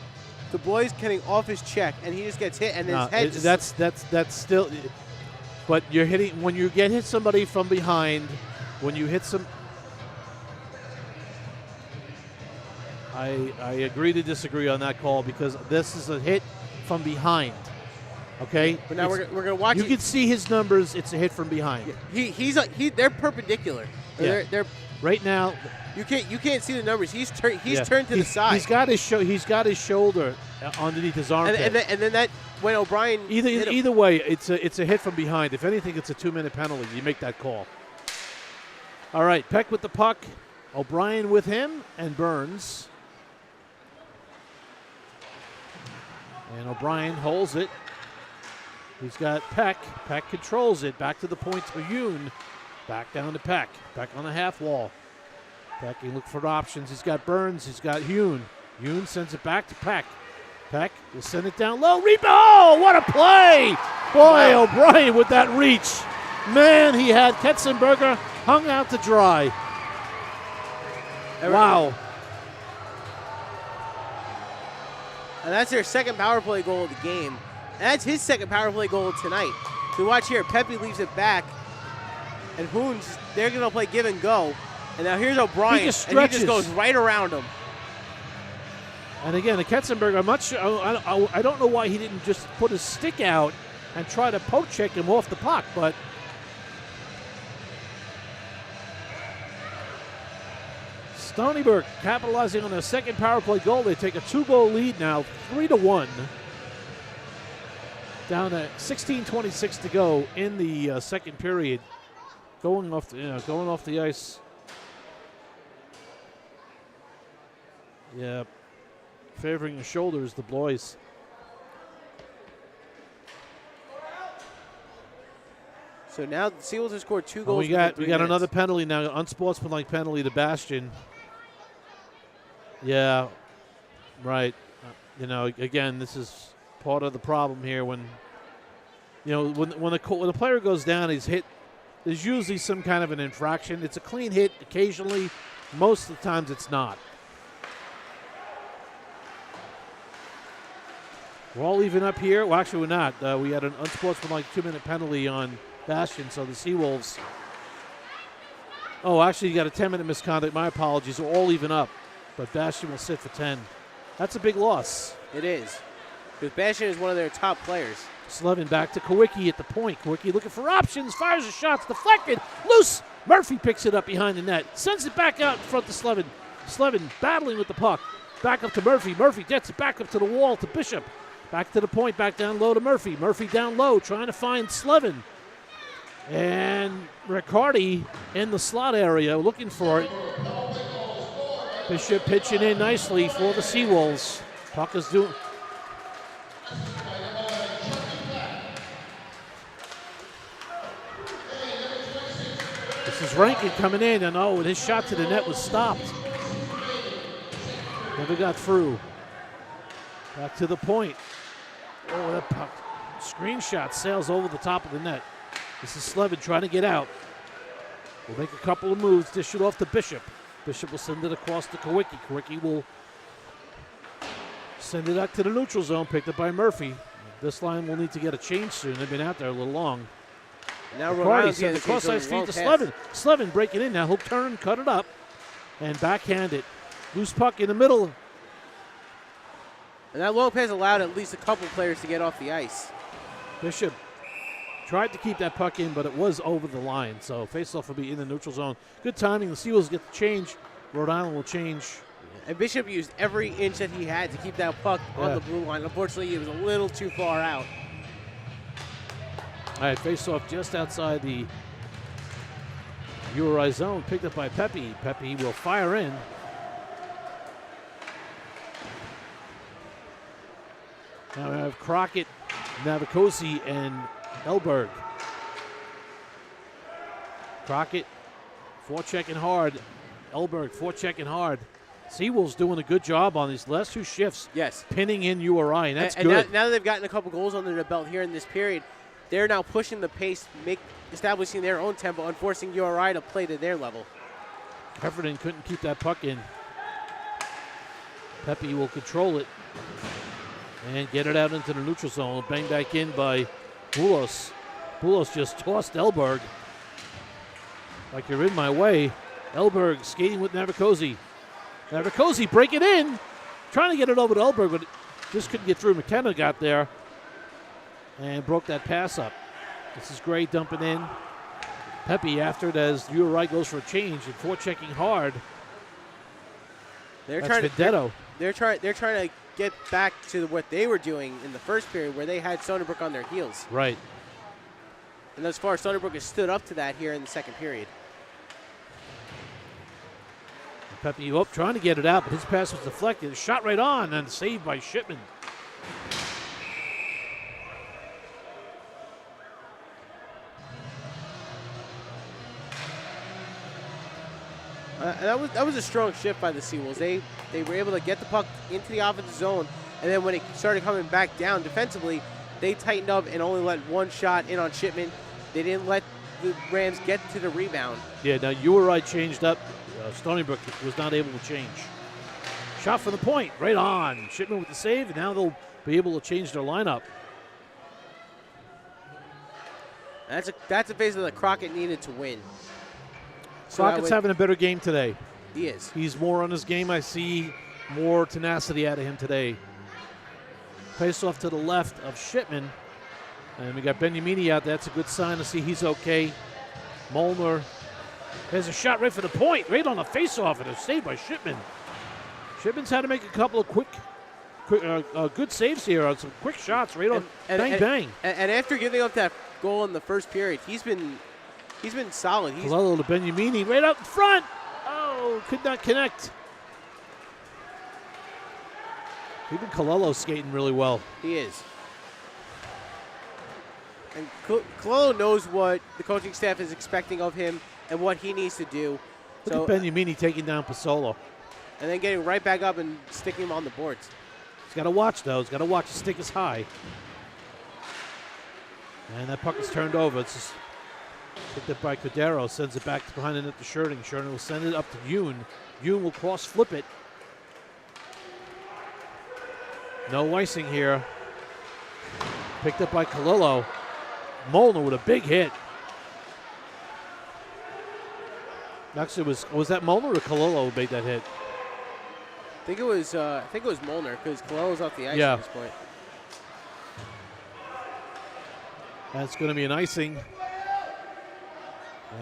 DuBois getting off his check, and he just gets hit, and his head. That's still. But you're hitting when you hit somebody from behind. When you hit some. I agree to disagree on that call because this is a hit from behind. Okay. But now we're gonna watch. You can see his numbers. It's a hit from behind. They're perpendicular. Yeah. They're right now. You can't see the numbers. He's turned to the side. He's got his shoulder underneath his armpit. And then that when O'Brien either way, it's a hit from behind. If anything, it's a 2-minute penalty. You make that call. All right, Peck with the puck. O'Brien with him and Burns. And O'Brien holds it. He's got Peck. Peck controls it. Back to the point to Yoon. Back down to Peck. Peck on the half wall. Peck, he look for options. He's got Burns. He's got Yoon. Yoon sends it back to Peck. Peck will send it down low. Rebound! Oh, what a play! Boy, wow. O'Brien with that reach. Man, he had Ketzenberger hung out to dry. Wow. And that's their second power play goal of the game. And that's his second power play goal tonight. So watch here. Pepe leaves it back. And Hoons, they're going to play give and go. And now here's O'Brien. He just and he just goes right around him. And again, the Ketzenberger, I'm not sure. I don't know why he didn't just put his stick out and try to poke check him off the puck, but Stony Brook capitalizing on their second power play goal. They take a 2-goal lead now, 3-1. Down to 16:26 to go in the second period. Going off the ice. Yeah, favoring the shoulders, the Blois. So now the Seals have scored 2 goals. We got another penalty now, unsportsmanlike penalty to Bastion. Yeah, right. Again, this is part of the problem here when when the player goes down, he's hit. There's usually some kind of an infraction. It's a clean hit occasionally. Most of the times it's not. We're all even up here. Well, actually, we're not. We had an unsportsmanlike 2-minute penalty on Bastion, so the Seawolves. Oh, actually, you got a 10-minute misconduct. My apologies. We're all even up, but Bastion will sit for 10. That's a big loss. It is. Because Bastion is one of their top players. Slevin back to Kowicki at the point. Kowicki looking for options, fires a shot, it's deflected, loose. Murphy picks it up behind the net, sends it back out in front to Slevin. Slevin battling with the puck. Back up to Murphy. Murphy gets it back up to the wall to Bishop. Back to the point, back down low to Murphy. Murphy down low, trying to find Slevin. And Riccardi in the slot area looking for it. Bishop pitching in nicely for the Seawolves. Puck is doing. This is Rankin coming in, and his shot to the net was stopped. Never got through. Back to the point. Oh, that puck. Screenshot sails over the top of the net. This is Slevin trying to get out. Will make a couple of moves, dish it off to Bishop. Bishop will send it across to Kowicki. Kowicki will send it up to the neutral zone, picked up by Murphy. This line will need to get a change soon. They've been out there a little long. Now Riccardi sends the cross-ice feed to Slevin. Slevin breaking in now. He'll turn, cut it up, and backhand it. Loose puck in the middle. And that long pass allowed at least a couple players to get off the ice. Bishop tried to keep that puck in, but it was over the line. So faceoff will be in the neutral zone. Good timing. The Seawolves get the change. Rhode Island will change. And Bishop used every inch that he had to keep that puck on the blue line. Unfortunately, it was a little too far out. All right, faceoff just outside the URI zone. Picked up by Pepe. Pepe will fire in. Now we have Crockett, Navikosi, and Elberg. Crockett, forechecking hard. Elberg, forechecking hard. Seawolves doing a good job on these last two shifts. Yes. Pinning in URI, and that's and good. Now that they've gotten a couple goals under their belt here in this period, they're now pushing the pace, establishing their own tempo, and forcing URI to play to their level. Heffernan couldn't keep that puck in. Pepe will control it and get it out into the neutral zone. Bang back in by Boulos. Boulos just tossed Elberg. Like you're in my way. Elberg skating with Navikosi. Navikosi breaking in. Trying to get it over to Elberg, but just couldn't get through. McKenna got there and broke that pass up. This is Gray dumping in. Pepe after it as URI goes for a change and forechecking hard. They're That's trying They're trying to get back to what they were doing in the first period, where they had Stony Brook on their heels. Right. And thus far, Stony Brook has stood up to that here in the second period. Pepe trying to get it out, but his pass was deflected. Shot right on and saved by Shipman. That was a strong shift by the Seawolves. They were able to get the puck into the offensive zone, and then when it started coming back down defensively, they tightened up and only let one shot in on Shipman. They didn't let the Rams get to the rebound. Yeah, now URI changed up. Stony Brook was not able to change. Shot from the point, right on. Shipman with the save, and now they'll be able to change their lineup. That's a phase that Crockett needed to win. Crockett's having a better game today. He is. He's more on his game. I see more tenacity out of him today. Face off to the left of Shipman. And we got Beniamini out there. That's a good sign to see he's okay. Molnar has a shot right for the point, right on the face-off, and it's saved by Shipman. Shipman's had to make a couple of quick good saves here on some quick shots right on bang. And after giving up that goal in the first period, he's been solid. Colello to Beniamini right out in front. Oh, could not connect. Even Colello skating really well. He is. And Colello knows what the coaching staff is expecting of him and what he needs to do. Look at Beniamini taking down Pasolo. and then getting right back up and sticking him on the boards. He's got to watch, though. He's got to watch the stick is high. And that puck is turned over. It's just picked up by Cordero. Sends it back behind the net to Sherding. Sherding will send it up to Yoon. Yoon will cross flip it. No icing here. Picked up by Kalilo. Molnar with a big hit. Actually, was that Molnar or Kalilo who made that hit? I think it was Molnar because Kalilo's off the ice Yeah. at this point. That's going to be an icing.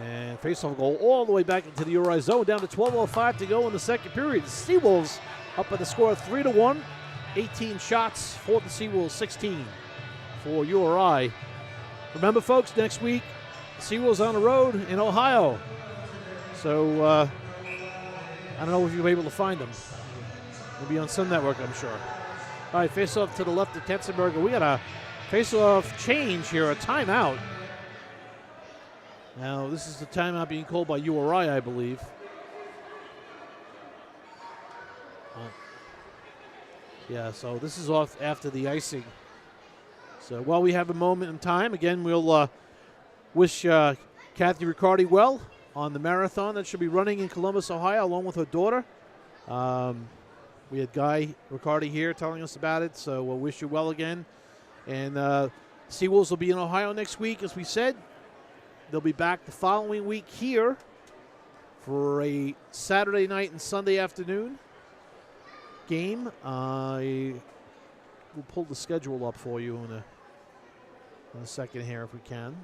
And faceoff goal all the way back into the URI zone. Down to 12:05 to go in the second period. The Seawolves up by the score of 3-1. 18 shots for the Seawolves, 16 for URI. Remember, folks, next week, Seawolves on the road in Ohio. So I don't know if you'll be able to find them. They'll be on some network, I'm sure. All right, face-off to the left of Ketzenberger. We got a face-off change here, a timeout. Now, this is the timeout being called by URI, I believe. Yeah, so this is off after the icing. So while we have a moment in time, again, we'll wish Kathy Riccardi well on the marathon that she'll be running in Columbus, Ohio, along with her daughter. We had Guy Riccardi here telling us about it, so we'll wish you well again. And Seawolves will be in Ohio next week, as we said. They'll be back the following week here for a Saturday night and Sunday afternoon game. I will pull the schedule up for you in a second here if we can.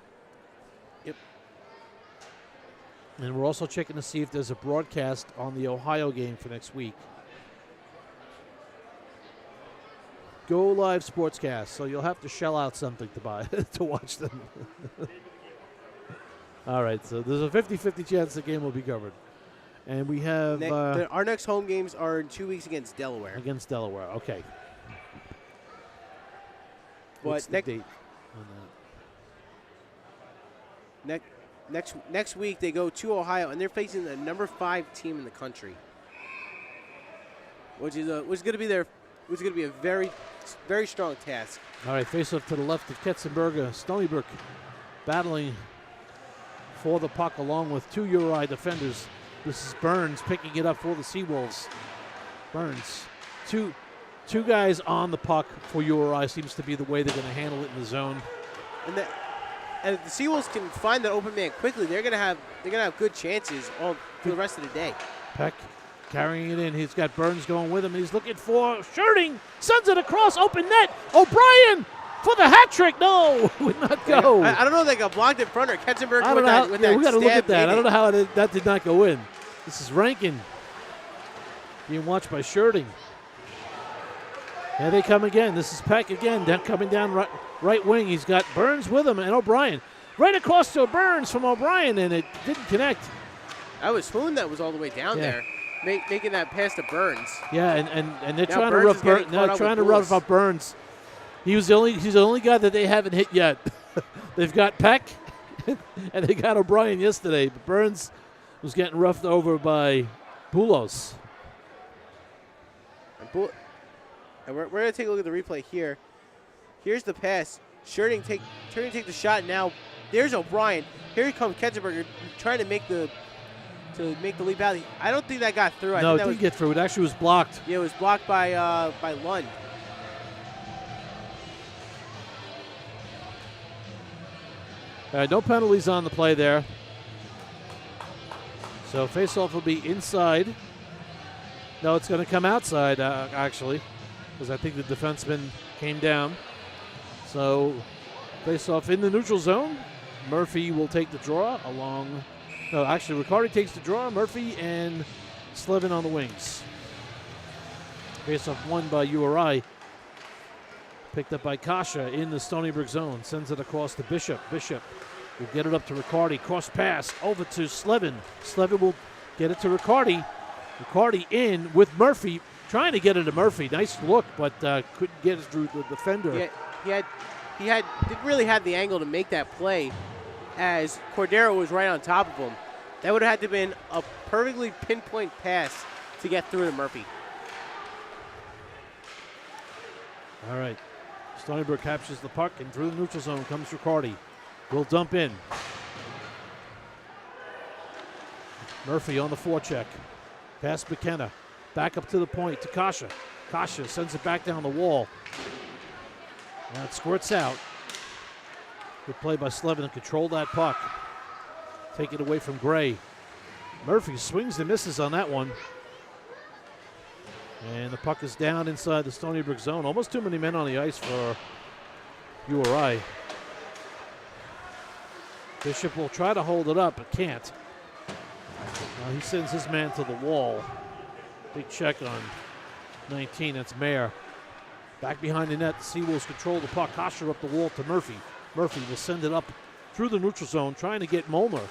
Yep. And we're also checking to see if there's a broadcast on the Ohio game for next week. Go Live Sportscast, so you'll have to shell out something to buy to watch them. All right, so there's a 50-50 chance the game will be covered. And we have... our next home games are in 2 weeks against Delaware. Against Delaware, okay. But What's the date on that? Next week they go to Ohio and they're facing the number 5 team in the country, which is going to be a very, very strong task. All right, face-off to the left of Ketzenberger. Stony Brook battling for the puck along with 2 URI defenders. This is Burns picking it up for the Seawolves. Burns, two guys on the puck for URI seems to be the way they're going to handle it in the zone. And if the Seawolves can find the open man quickly, they're gonna have good chances all for the rest of the day. Peck carrying it in. He's got Burns going with him. He's looking for Sherding. Sends it across open net. O'Brien for the hat trick. No, would not go. I don't know if they got blocked in front or Ketzenberg I don't know. with that We got to look at that. stab I don't know how that did not go in. This is Rankin being watched by Sherding. Here they come again. This is Peck again, coming down right wing. He's got Burns with him and O'Brien. Right across to Burns from O'Brien, and it didn't connect. That was Spoon that was all the way down there, making that pass to Burns. Yeah, and they're Now trying Burns to rough up Burns. He's the only guy that they haven't hit yet. They've got Peck, and they got O'Brien yesterday. But Burns was getting roughed over by Poulos. And we're going to take a look at the replay here. Here's the pass. Sherding take the shot now. There's O'Brien. Here he comes, Ketzenberger, trying to make the leap out. I don't think that got through. No, it didn't get through. It actually was blocked. Yeah, it was blocked by Lund. No penalties on the play there. So face-off will be inside. No, it's going to come outside, actually, because I think the defenseman came down. So face-off in the neutral zone. Murphy will take the draw along. No, actually, Riccardi takes the draw. Murphy and Slevin on the wings. Face-off won by URI. Picked up by Kasha in the Stony Brook zone. Sends it across to Bishop. Bishop will get it up to Riccardi. Cross pass over to Slevin. Slevin will get it to Riccardi. Riccardi in with Murphy. Trying to get it to Murphy. Nice look, but couldn't get it through the defender. Yeah, he didn't really have the angle to make that play as Cordero was right on top of him. That would have had to have been a perfectly pinpoint pass to get through to Murphy. All right. Stony Brook captures the puck, and through the neutral zone comes Riccardi. Will dump in. Murphy on the forecheck. Past McKenna. Back up to the point to Kasha. Kasha sends it back down the wall. Now it squirts out. Good play by Slevin to control that puck. Take it away from Gray. Murphy swings and misses on that one. And the puck is down inside the Stony Brook zone. Almost too many men on the ice for URI. Bishop will try to hold it up, but can't. Now he sends his man to the wall. Big check on 19, that's Mayer. Back behind the net, the Seawolves control the puck. Kosher up the wall to Murphy. Murphy will send it up through the neutral zone, trying to get Molnar.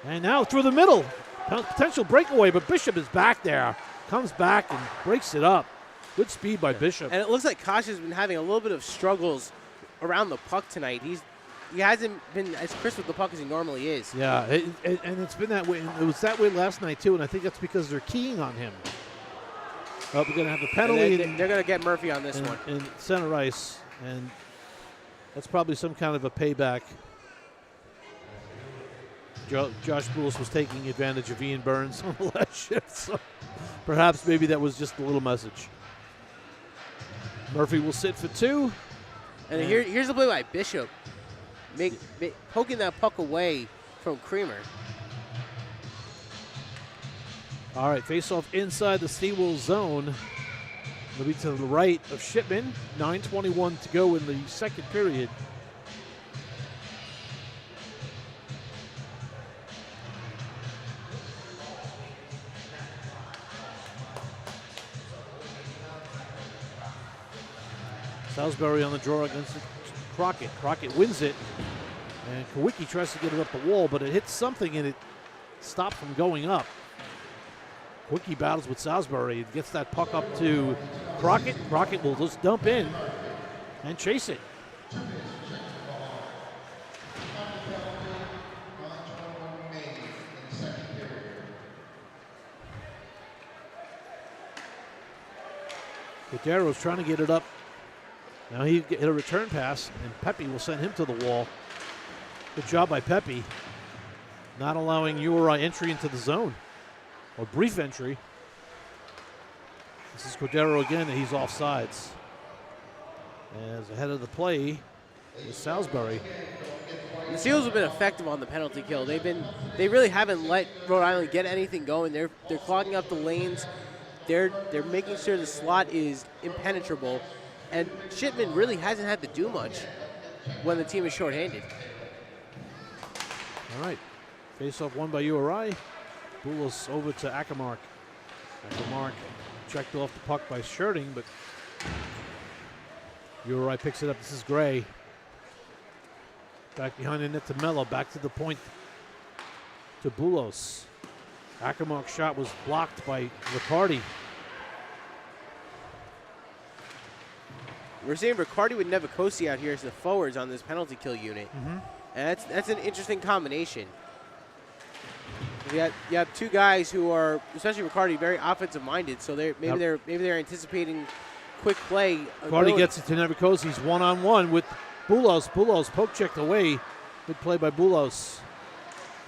And now through the middle. Potential breakaway, but Bishop is back there. Comes back and breaks it up. Good speed by Bishop. And it looks like Kosher's been having a little bit of struggles around the puck tonight. He hasn't been as crisp with the puck as he normally is. Yeah, and it's been that way. It was that way last night, too, and I think that's because they're keying on him. We're going to have a penalty. They're going to get Murphy on this one. In center ice, and that's probably some kind of a payback. Josh Boulos was taking advantage of Ian Burns on the last shift, so perhaps maybe that was just a little message. Murphy will sit for 2. And here's the play by Bishop. Poking that puck away from Creamer. All right, face-off inside the Seawolves zone. It'll be to the right of Shipman. 9:21 to go in the second period. Salisbury on the draw against Crockett. Crockett wins it. And Kowicki tries to get it up the wall, but it hits something and it stopped from going up. Kowicki battles with Salisbury. It gets that puck up to Crockett. Crockett will just dump in and chase it. Guerrero's trying to get it up. Now he hit a return pass, and Pepe will send him to the wall. Good job by Pepe, not allowing URI entry into the zone, or brief entry. This is Cordero again, and he's off sides. As ahead of the play is Salisbury. The Seals have been effective on the penalty kill. They really haven't let Rhode Island get anything going. They're clogging up the lanes. They're making sure the slot is impenetrable. And Shipman really hasn't had to do much when the team is shorthanded. All right. Face-off won by URI. Boulos over to Ackermark. Ackermark checked off the puck by Shirting, but URI picks it up. This is Gray. Back behind the net to Mello. Back to the point to Boulos. Ackermark's shot was blocked by Riccardi. We're seeing Riccardi with Nevakosi out here as the forwards on this penalty kill unit. Mm-hmm. And that's an interesting combination. You have two guys who are, especially Riccardi, very offensive minded. So maybe they're anticipating quick play. Riccardi gets it to Nevakosi. He's one-on-one with Boulos. Boulos poke checked away. Good play by Boulos.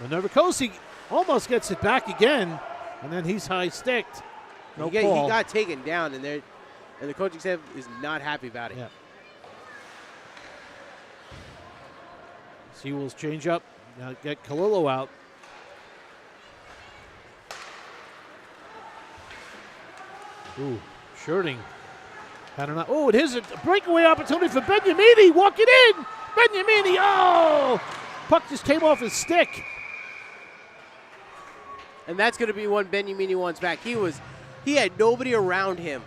And Nevakosi almost gets it back again, and then he's high-sticked. No call. He got taken down, and the coaching staff is not happy about it. Yeah. Seawolves change up. Now get Kalilo out. Ooh, Shirting. Oh, it is a breakaway opportunity for Beniamini. Walking in. Beniamini. Oh! Puck just came off his stick. And that's going to be one Beniamini wants back. He had nobody around him.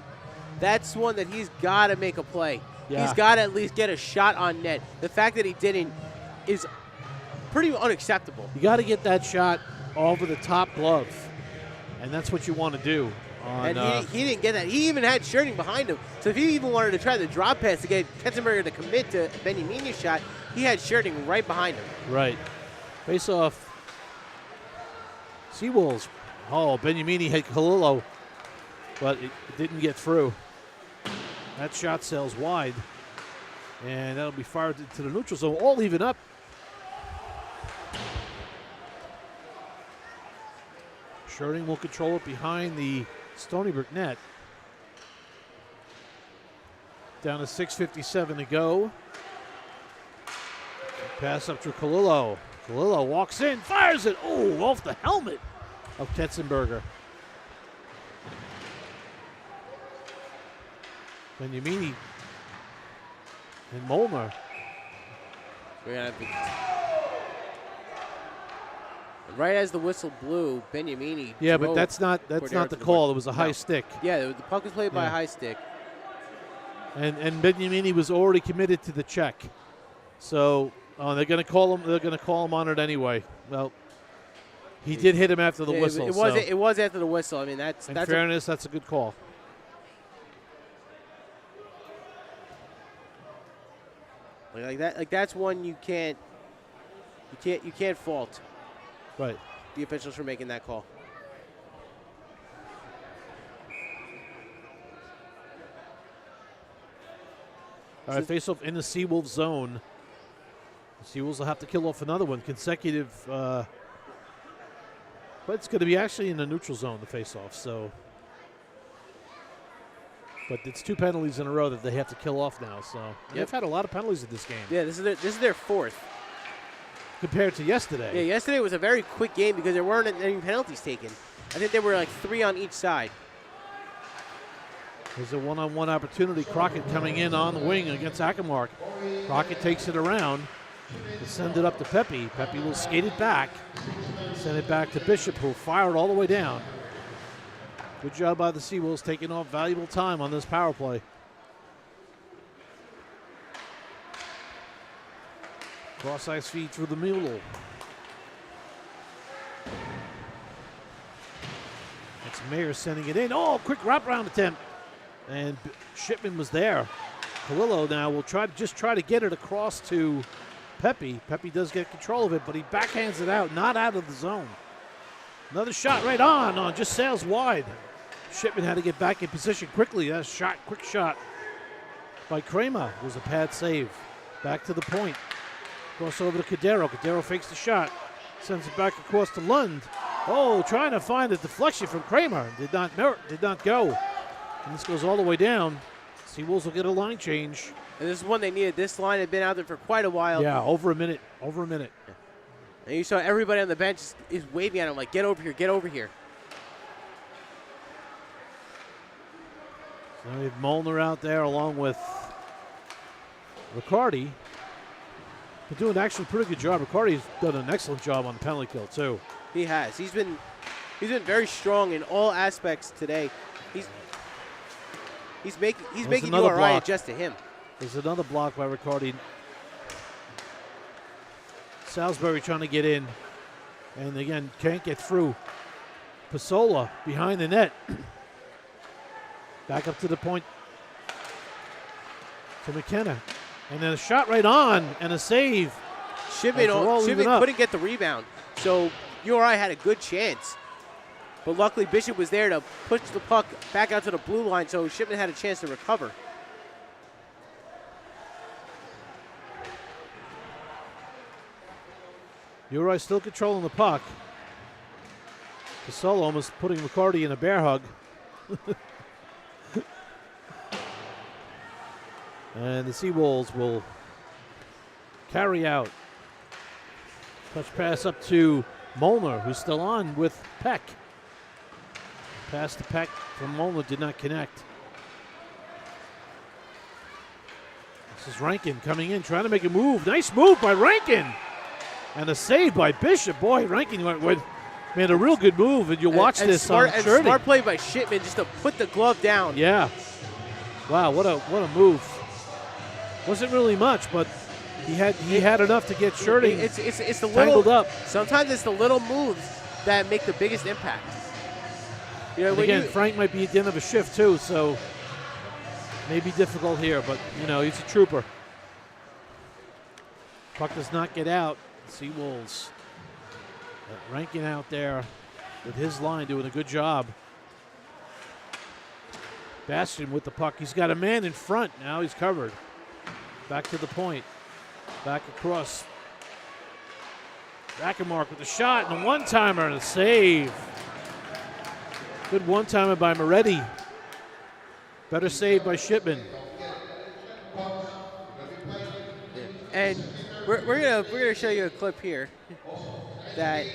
That's one that he's got to make a play. Yeah. He's got to at least get a shot on net. The fact that he didn't is pretty unacceptable. You got to get that shot over the top glove, and that's what you want to do. And he didn't get that. He even had Shirting behind him. So if he even wanted to try the drop pass to get Ketzenberger to commit to Beniamini's shot, he had Shirting right behind him. Right. Face off. Seawolves Oh, Benyamini hit Kalilo, but it didn't get through. That shot sails wide, and that'll be fired to the neutral zone, all even up. Schurting will control it behind the Stony Brook net. Down to 6:57 to go. Pass up to Kalilo. Kalilo walks in, fires it. Oh, off the helmet of Tetzenberger. Benyamini and Molnar. We're gonna have to, right as the whistle blew, Benyamini. Yeah, but that's not the call. It was a high stick. Yeah, the puck was played by a high stick. And Benyamini was already committed to the check. So they're going to call him. They're going to call him on it anyway. Well, he did hit him after the whistle. It was after the whistle. I mean, that's in fairness, that's a good call. Like that. Like that's one you can't fault. Right. The officials for making that call. All right, face-off in the Seawolves zone. The Seawolves will have to kill off another one, consecutive. But it's going to be actually in the neutral zone, the face-off. So, but it's 2 penalties in a row that they have to kill off now. So they've had a lot of penalties in this game. Yeah, this is their fourth compared to yesterday. Yeah, yesterday was a very quick game because there weren't any penalties taken. I think there were like 3 on each side. There's a one-on-one opportunity. Crockett coming in on the wing against Ackermark. Crockett takes it around to send it up to Pepe. Pepe will skate it back, send it back to Bishop, who fired all the way down. Good job by the Seawolves taking off valuable time on this power play. Cross-ice feed through the middle. It's Mayer sending it in. Oh, quick wraparound attempt. And Shipman was there. Kalilo now will try to get it across to Pepe. Pepe does get control of it, but he backhands it out, not out of the zone. Another shot right on, just sails wide. Shipman had to get back in position quickly. That shot, quick shot by Kramer was a pad save. Back to the point. Cross over to Cadero. Cadero fakes the shot, sends it back across to Lund. Oh, trying to find a deflection from Kramer. Did not go. And this goes all the way down. Seawolves will get a line change. And this is one they needed. This line had been out there for quite a while. Yeah, over a minute. And you saw everybody on the bench is waving at him like, get over here, get over here. So we have Molnar out there along with Riccardi. They're doing actually a pretty good job. Riccardi's done an excellent job on the penalty kill, too. He has. He's been very strong in all aspects today. He's making URI adjust to him. There's another block by Riccardi. Salisbury trying to get in. And again, can't get through. Pasola behind the net. Back up to the point to McKenna. And then a shot right on and a save. Shipman couldn't get the rebound. So URI had a good chance. But luckily Bishop was there to push the puck back out to the blue line, so Shipman had a chance to recover. URI still controlling the puck. Pasola almost putting Riccardi in a bear hug. And the Seawolves will carry out. Touch pass up to Molnar, who's still on with Peck. Pass to Peck from Molnar did not connect. This is Rankin coming in, trying to make a move. Nice move by Rankin. And a save by Bishop. Boy, Rankin made a real good move, and you'll watch this on Schurting. Smart play by Shipman just to put the glove down. Yeah. Wow, what a move. Wasn't really much, but he had enough to get Schurting it's the tangled up. Sometimes it's the little moves that make the biggest impact. You know, again, Frank might be at the end of a shift too, so may be difficult here, but he's a trooper. Puck does not get out. Seawolves. Rankin out there. with his line doing a good job. Bastian with the puck. He's got a man in front. Now he's covered. Back to the point. Back across. Rackenmark with the shot and a one-timer and a save. Good one-timer by Moretti. Better save by Shipman. And we're gonna show you a clip here that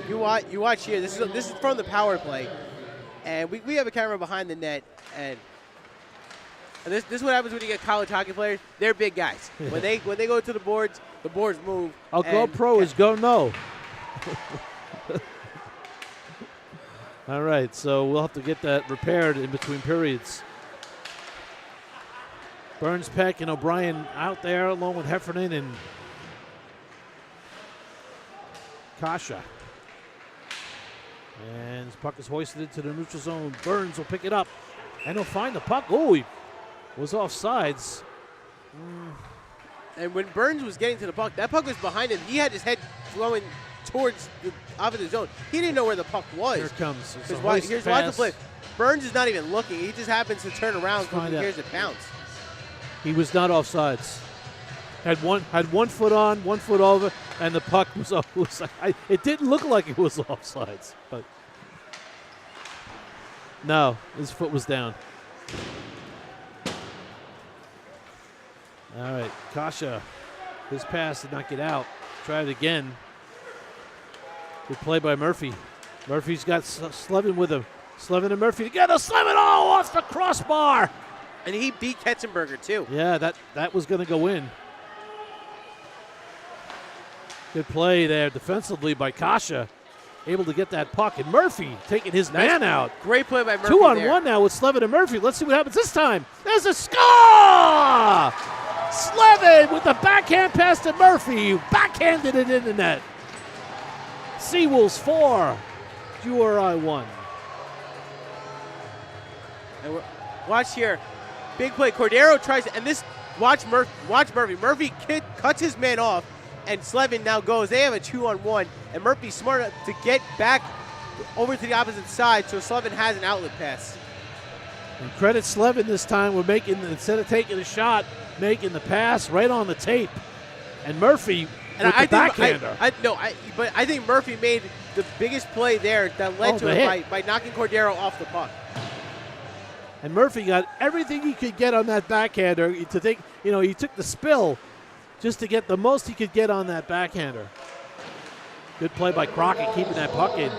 you watch here. This is from the power play, and we have a camera behind the net, and this is what happens when you get college hockey players. They're big guys. When they go to the boards move. Go pro is go no. All right, so we'll have to get that repaired in between periods. Burns, Peck, and O'Brien out there along with Heffernan and Kasha. And his puck is hoisted into the neutral zone. Burns will pick it up, and he'll find the puck. Oh, he was offsides. And when Burns was getting to the puck, that puck was behind him. He had his head flowing towards the opposite zone. He didn't know where the puck was. Here it comes. Here's watch the play. Burns is not even looking. He just happens to turn around when he hears it bounce. He was not offsides. Had one foot on, 1 foot over, and the puck was off. It didn't look like it was offsides, but no, his foot was down. All right, Kasha, his pass did not get out. Try it again. Good play by Murphy. Murphy's got Slevin with him. Slevin and Murphy together. Slevin off the crossbar. And he beat Ketzenberger, too. Yeah, that was going to go in. Good play there defensively by Kasha. Able to get that puck. And Murphy taking his man out. Great play by Murphy. 2-on-1 now with Slevin and Murphy. Let's see what happens this time. There's a score! Slevin with the backhand pass to Murphy. Backhanded it in the net. Seawolves 4, URI 1. And watch here. Big play. Cordero tries to, and this, watch Murphy. Murphy cuts his man off, and Slevin now goes. They have a 2-on-1, and Murphy's smart enough to get back over to the opposite side, so Slevin has an outlet pass. And credit Slevin this time. We're making, instead of taking a shot, making the pass right on the tape. And Murphy with the backhander. But I think Murphy made the biggest play there that led to it by knocking Cordero off the puck. And Murphy got everything he could get on that backhander. He took the spill just to get the most he could get on that backhander. Good play by Crockett, keeping that puck in.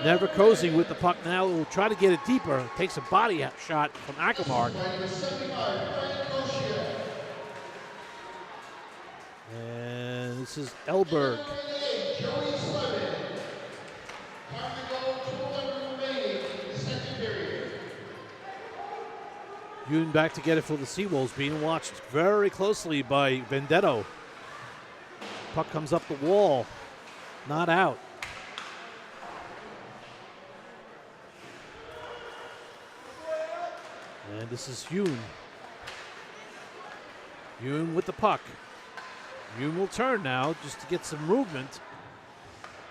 Never Cozy with the puck now. Will try to get it deeper. Takes a body shot from Ackermark. And this is Elberg. Yoon back to get it for the Seawolves, being watched very closely by Vendetto. Puck comes up the wall, not out. And this is Yoon. Yoon with the puck. Yoon will turn now just to get some movement,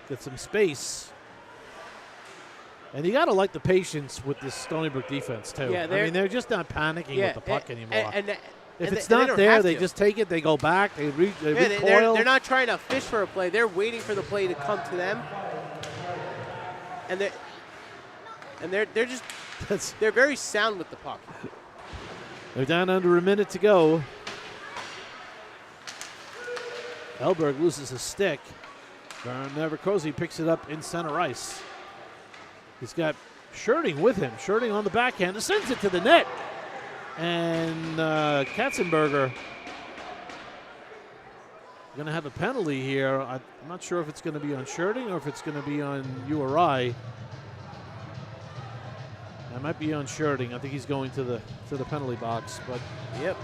get some space. And you got to like the patience with this Stony Brook defense, too. Yeah, they're just not panicking with the puck anymore. If it's not there, they just take it, they go back, they recoil. They're not trying to fish for a play. They're waiting for the play to come to them. And they're very sound with the puck. They're down under a minute to go. Elberg loses a stick. Neverkozy picks it up in center ice. He's got Schurting with him. Schurting on the backhand. Sends it to the net. And Katzenberger going to have a penalty here. I'm not sure if it's going to be on Schurting or if it's going to be on URI. It might be on Schurting. I think he's going to the penalty box. But yep.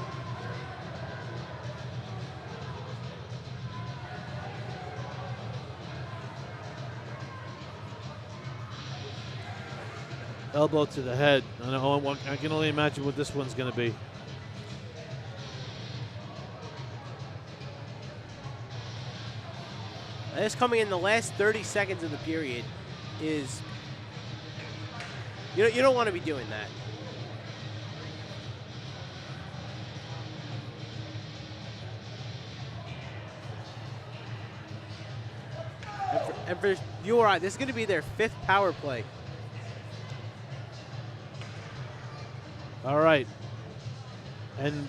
Elbow to the head. I can only imagine what this one's going to be. This coming in the last 30 seconds of the period is, you don't want to be doing that. And for URI, this is going to be their 5th power play. All right. And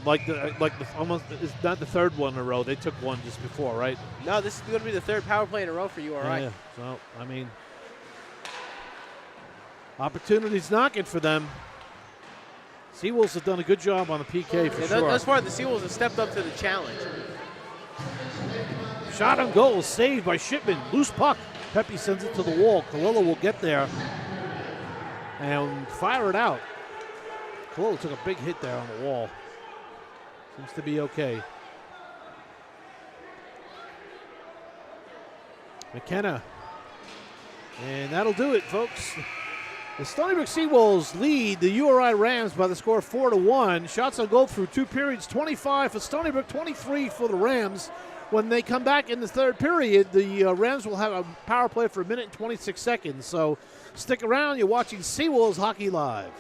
almost, it's not the third one in a row. They took one just before, right? No, this is going to be the 3rd power play in a row for URI. Yeah. So, I mean, opportunities knocking for them. Seawolves have done a good job on the PK for sure. Thus far, the Seawolves have stepped up to the challenge. Shot on goal, saved by Shipman. Loose puck. Pepe sends it to the wall. Kalila will get there and fire it out. Kalila took a big hit there on the wall. Seems to be okay. McKenna. And that'll do it, folks. The Stony Brook Seawolves lead the URI Rams by the score of 4-1. Shots on goal through 2 periods, 25 for Stony Brook, 23 for the Rams. When they come back in the 3rd period, the Rams will have a power play for 1 minute and 26 seconds. So stick around. You're watching Seawolves Hockey Live.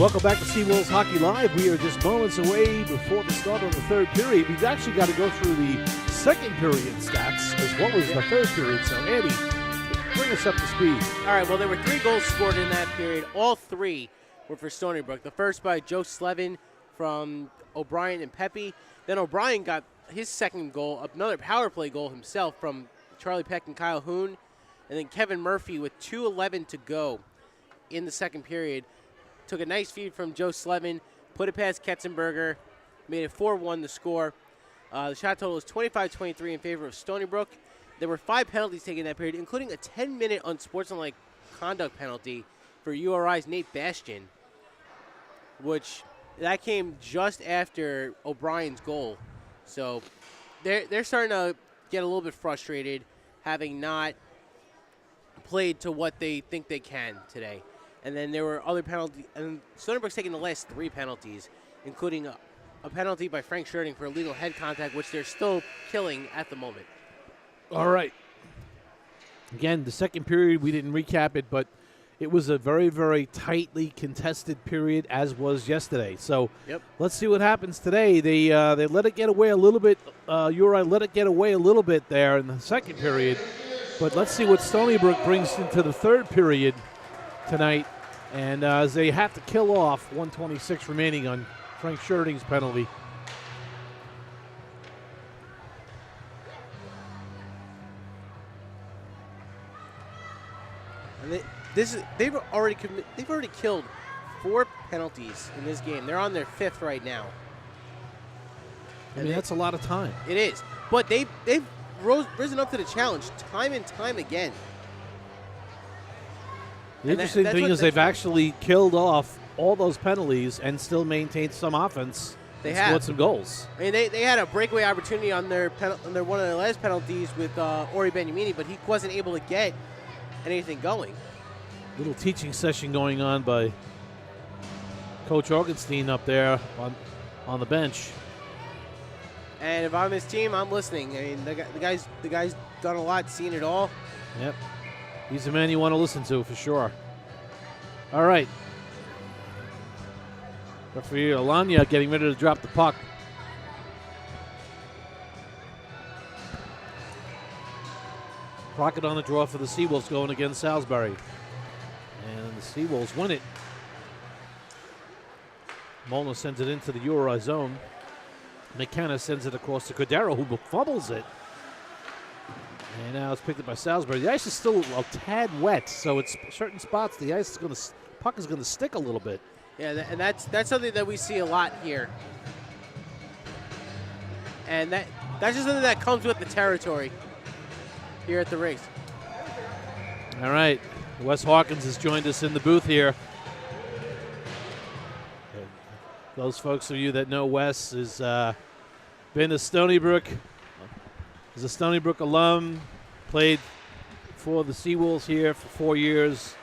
Welcome back to Seawolves Hockey Live. We are just moments away before the start of the third period. We've actually got to go through the second period stats as well as the third period. So, Andy, bring us up to speed. All right, well, there were 3 goals scored in that period. All 3 were for Stony Brook. The first by Joe Slevin from O'Brien and Pepe. Then O'Brien got his second goal, another power play goal himself from Charlie Peck and Kyle Hoon. And then Kevin Murphy with 2:11 to go in the second period took a nice feed from Joe Slevin, put it past Ketzenberger, made it 4-1 the score. The shot total is 25-23 in favor of Stony Brook. There were 5 penalties taken in that period, including a 10-minute unsportsmanlike conduct penalty for URI's Nate Bastian, which that came just after O'Brien's goal. So they're starting to get a little bit frustrated, having not played to what they think they can today. And then there were other penalties, and Stony Brook's taking the last 3 penalties, including a penalty by Frank Scherding for illegal head contact, which they're still killing at the moment. All right. Again, the second period, we didn't recap it, but it was a very, very tightly contested period, as was yesterday. So let's see what happens today. They let it get away a little bit. URI let it get away a little bit there in the second period. But let's see what Stony Brook brings into the third period tonight. And as they have to kill off 1:26 remaining on Frank Scherding's penalty. And they've already killed 4 penalties in this game. They're on their 5th right now. I mean, that's a lot of time. It is, but they've risen up to the challenge time and time again. The interesting thing is they've actually killed off all those penalties and still maintained some offense. They scored some goals. I mean, they had a breakaway opportunity on their one of their last penalties with Ori Benyamini, but he wasn't able to get anything going. Little teaching session going on by Coach Augenstein up there on the bench. And if I'm his team, I'm listening. I mean, the guy's done a lot, seen it all. Yep. He's the man you want to listen to for sure. All right. Referee Alanya getting ready to drop the puck. Crockett on the draw for the Seawolves going against Salisbury. And the Seawolves win it. Molnar sends it into the URI zone. McKenna sends it across to Cordero, who fumbles it. And now it's picked up by Salisbury. The ice is still a tad wet, so it's certain spots the puck is going to stick a little bit. Yeah, and that's something that we see a lot here. And that's just something that comes with the territory here at the rinks. All right, Wes Hawkins has joined us in the booth here. And those folks of you that know Wes has been a Stony Brook. He's a Stony Brook alum, played for the Seawolves here for 4 years,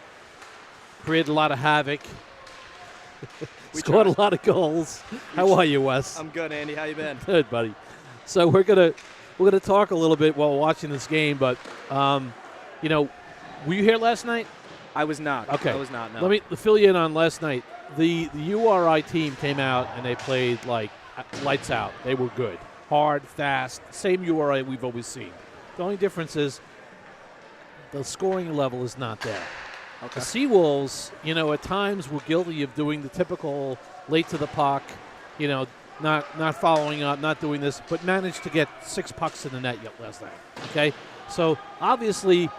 created a lot of havoc, scored a lot of goals. How are you, Wes? I'm good, Andy. How you been? Good, buddy. So we're gonna talk a little bit while watching this game, but were you here last night? I was not. Okay. I was not. No. Let me fill you in on last night. The URI team came out and they played like lights out. They were good. Hard, fast, same URI we've always seen. The only difference is the scoring level is not there. Okay. The Seawolves, at times were guilty of doing the typical late to the puck, not following up, not doing this, but managed to get 6 pucks in the net last night. Okay? So obviously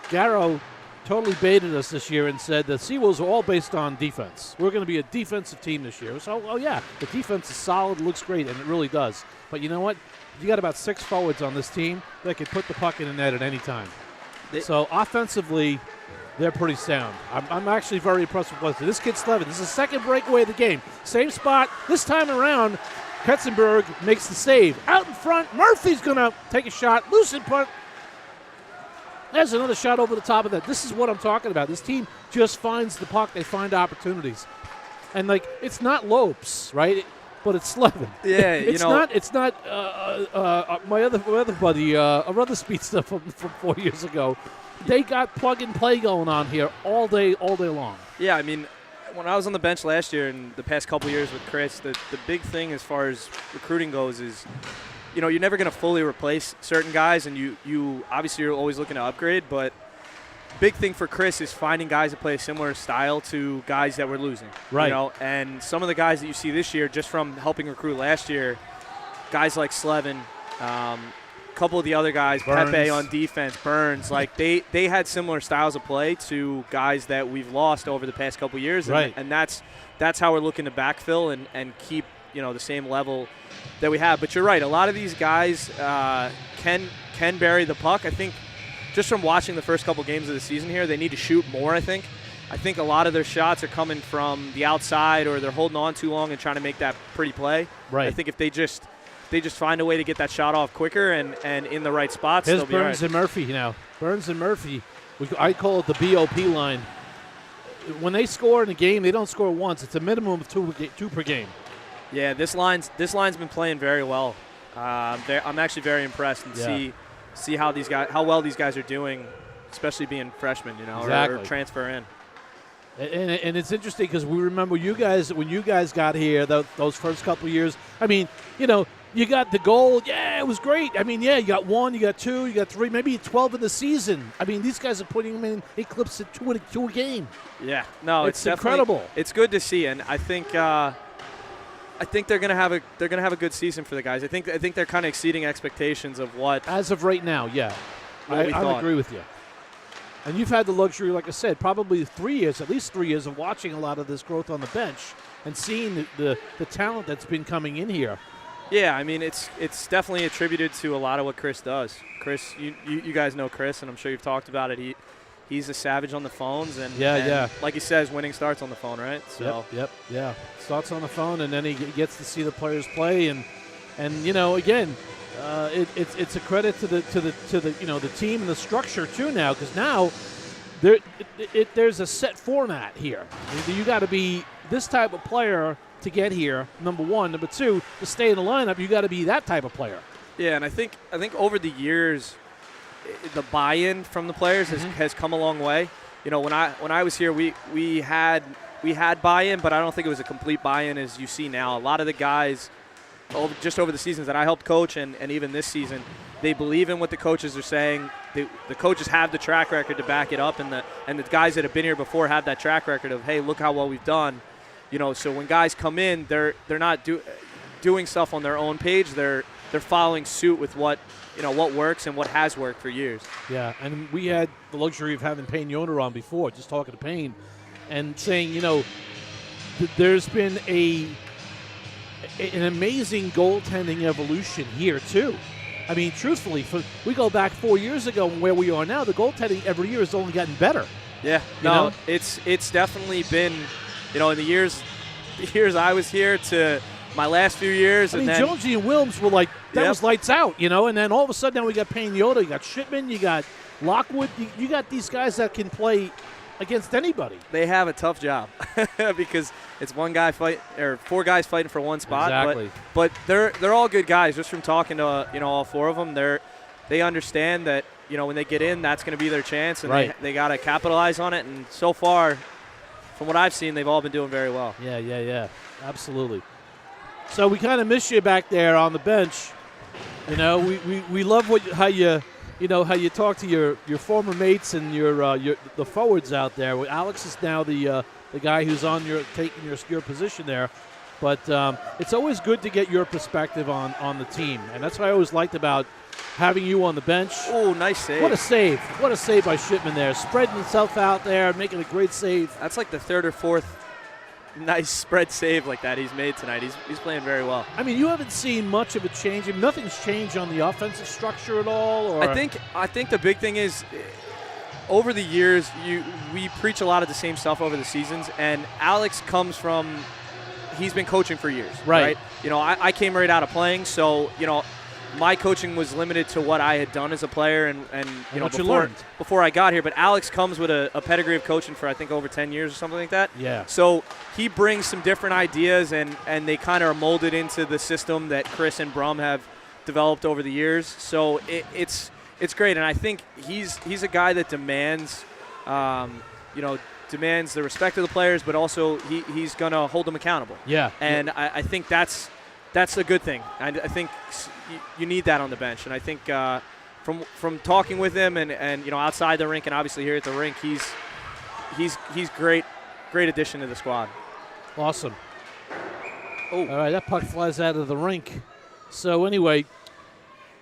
Garrow totally baited us this year and said the Seawolves are all based on defense. We're going to be a defensive team this year. So, yeah, the defense is solid, looks great, and it really does. But you know what? You got about 6 forwards on this team that can put the puck in the net at any time. So offensively, they're pretty sound. I'm actually very impressed with Wesley. This kid Slevin, this is the second breakaway of the game. Same spot. This time around, Ketzenberg makes the save. Out in front, Murphy's going to take a shot. Loose and punt. There's another shot over the top of that. This is what I'm talking about. This team just finds the puck. They find opportunities. And, it's not Lopes, right? But it's Slevin. Yeah, It's not my other buddy, our other speedster from 4 years ago. They got plug and play going on here all day long. Yeah, I mean, when I was on the bench last year and the past couple years with Chris, the big thing as far as recruiting goes is, you're never going to fully replace certain guys, and you obviously you're always looking to upgrade, but big thing for Chris is finding guys that play a similar style to guys that we're losing. Right. And some of the guys that you see this year, just from helping recruit last year, guys like Slevin, a couple of the other guys, Burns. Pepe on defense, Burns, like they had similar styles of play to guys that we've lost over the past couple of years. Right. And that's how we're looking to backfill and keep, the same level that we have. But you're right, a lot of these guys can bury the puck. I think just from watching the first couple games of the season here, they need to shoot more, I think. I think a lot of their shots are coming from the outside, or they're holding on too long and trying to make that pretty play. Right. I think if they just find a way to get that shot off quicker and in the right spots, Here's they'll be all Burns right. and Murphy now. Burns and Murphy, I call it the BOP line. When they score in a game, they don't score once. It's a minimum of two per game. Yeah, this line's been playing very well. I'm actually very impressed and see how well these guys are doing, especially being freshmen, Exactly. or transfer in. And it's interesting because we remember you guys when you guys got here those first couple of years. I mean, you got the goal. Yeah, it was great. I mean, you got 1, you got 2, you got 3, maybe 12 in the season. I mean, these guys are putting them in clips at two a game. Yeah, no, it's incredible. It's good to see, and I think they're gonna have a good season for the guys. I think they're kind of exceeding expectations of what. As of right now, yeah, I agree with you. And you've had the luxury, like I said, probably at least 3 years of watching a lot of this growth on the bench and seeing the talent that's been coming in here. Yeah, I mean, it's definitely attributed to a lot of what Chris does. Chris, you guys know Chris, and I'm sure you've talked about it. He's a savage on the phones, and like he says, winning starts on the phone, right? So Yep. Starts on the phone, and then he gets to see the players play, and again, it's a credit to the team and the structure too now, because now there's a set format here. You got to be this type of player to get here, number one. Number two, to stay in the lineup, you got to be that type of player. Yeah, and I think over the years, the buy-in from the players has come a long way. When I was here, we had buy-in, but I don't think it was a complete buy-in as you see now. A lot of the guys, over the seasons that I helped coach and even this season, they believe in what the coaches are saying. The coaches have the track record to back it up, and the guys that have been here before have that track record of, hey, look how well we've done. So when guys come in, they're not doing stuff on their own page. They're following suit with what works and what has worked for years. Yeah, and we had the luxury of having Payne Yoder on before, just talking to Payne, and saying, there's been an amazing goaltending evolution here too. I mean, truthfully, we go back 4 years ago and where we are now, the goaltending every year has only gotten better. Yeah, it's definitely been, in the years I was here to my last few years. I mean, Jonesy and Wilms were like, that was lights out, and then all of a sudden now we got Payne Yoder, you got Shipman, you got Lockwood, you got these guys that can play against anybody. They have a tough job because it's one guy or 4 guys fighting for one spot. Exactly. But they're all good guys. Just from talking to all 4 of them, they understand that when they get in, that's going to be their chance, and they got to capitalize on it. And so far, from what I've seen, they've all been doing very well. Yeah, absolutely. So we kind of miss you back there on the bench. We love how you talk to your former mates and the forwards out there. Alex is now the guy who's taking your position there, but it's always good to get your perspective on the team, and that's what I always liked about having you on the bench. Oh, nice save! What a save! What a save by Shipman there, spreading himself out there, making a great save. That's like the 3rd or 4th nice spread save like that he's made tonight. He's playing very well. I mean, you haven't seen much of a change. I mean, nothing's changed on the offensive structure at all. Or? I think the big thing is, over the years, we preach a lot of the same stuff over the seasons, and Alex comes from, he's been coaching for years, right? I came right out of playing, so my coaching was limited to what I had done as a player and what you learned before I got here. But Alex comes with a pedigree of coaching for I think over 10 years or something like that. Yeah. So he brings some different ideas, and they kind of are molded into the system that Chris and Brum have developed over the years. So it's great, and I think he's a guy that demands demands the respect of the players, but also he's going to hold them accountable. Yeah. And I think that's a good thing. I think you need that on the bench. And I think from talking with him and outside the rink and obviously here at the rink, he's great addition to the squad. Awesome. Oh. All right, that puck flies out of the rink. So anyway,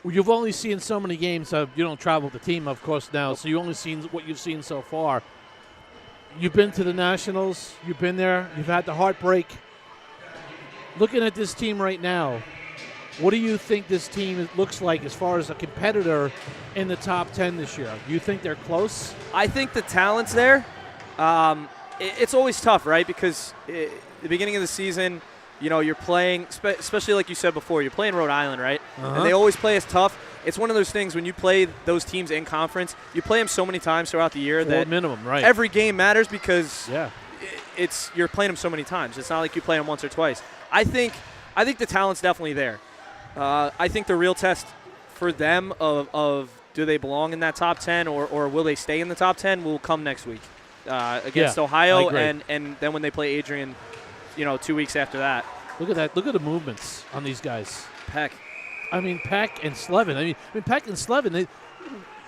you've only seen so many games. You don't travel with the team, of course, now. So you've only seen what you've seen so far. You've been to the Nationals. You've been there. You've had the heartbreak. Looking at this team right now, what do you think this team looks like as far as a competitor in the top 10 this year? Do you think they're close? I think the talent's there. It's always tough, right? Because at the beginning of the season, you're playing, especially like you said before, you're playing Rhode Island, right? Uh-huh. And they always play us tough. It's one of those things when you play those teams in conference, you play them so many times throughout the year that minimum, right? every game matters because Yeah. you're playing them so many times. It's not like you play them once or twice. I think the talent's definitely there. I think the real test for them of do they belong in that top 10 or will they stay in the top 10 will come next week against Ohio and then when they play Adrian, 2 weeks after that. Look at that. Look at the movements on these guys. Peck. I mean, Peck and Slevin. I mean, Peck and Slevin.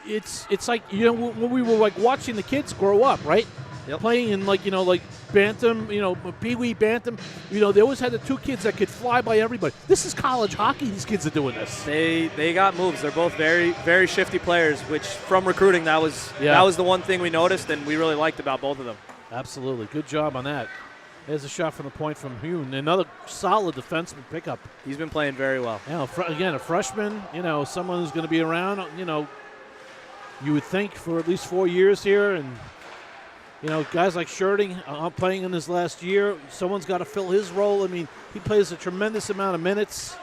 It's like when we were like watching the kids grow up, right? Yep. Playing in like bantam, pee-wee bantam. They always had the two kids that could fly by everybody. This is college hockey. These kids are doing this. They got moves. They're both very very shifty players. Which from recruiting that was the one thing we noticed and we really liked about both of them. Absolutely, good job on that. There's a shot from the point from Hune. Another solid defenseman pickup. He's been playing very well. Again, a freshman. Someone who's going to be around. You would think for at least 4 years here, and guys like Sherding playing in his last year. Someone's got to fill his role. I mean, he plays a tremendous amount of minutes.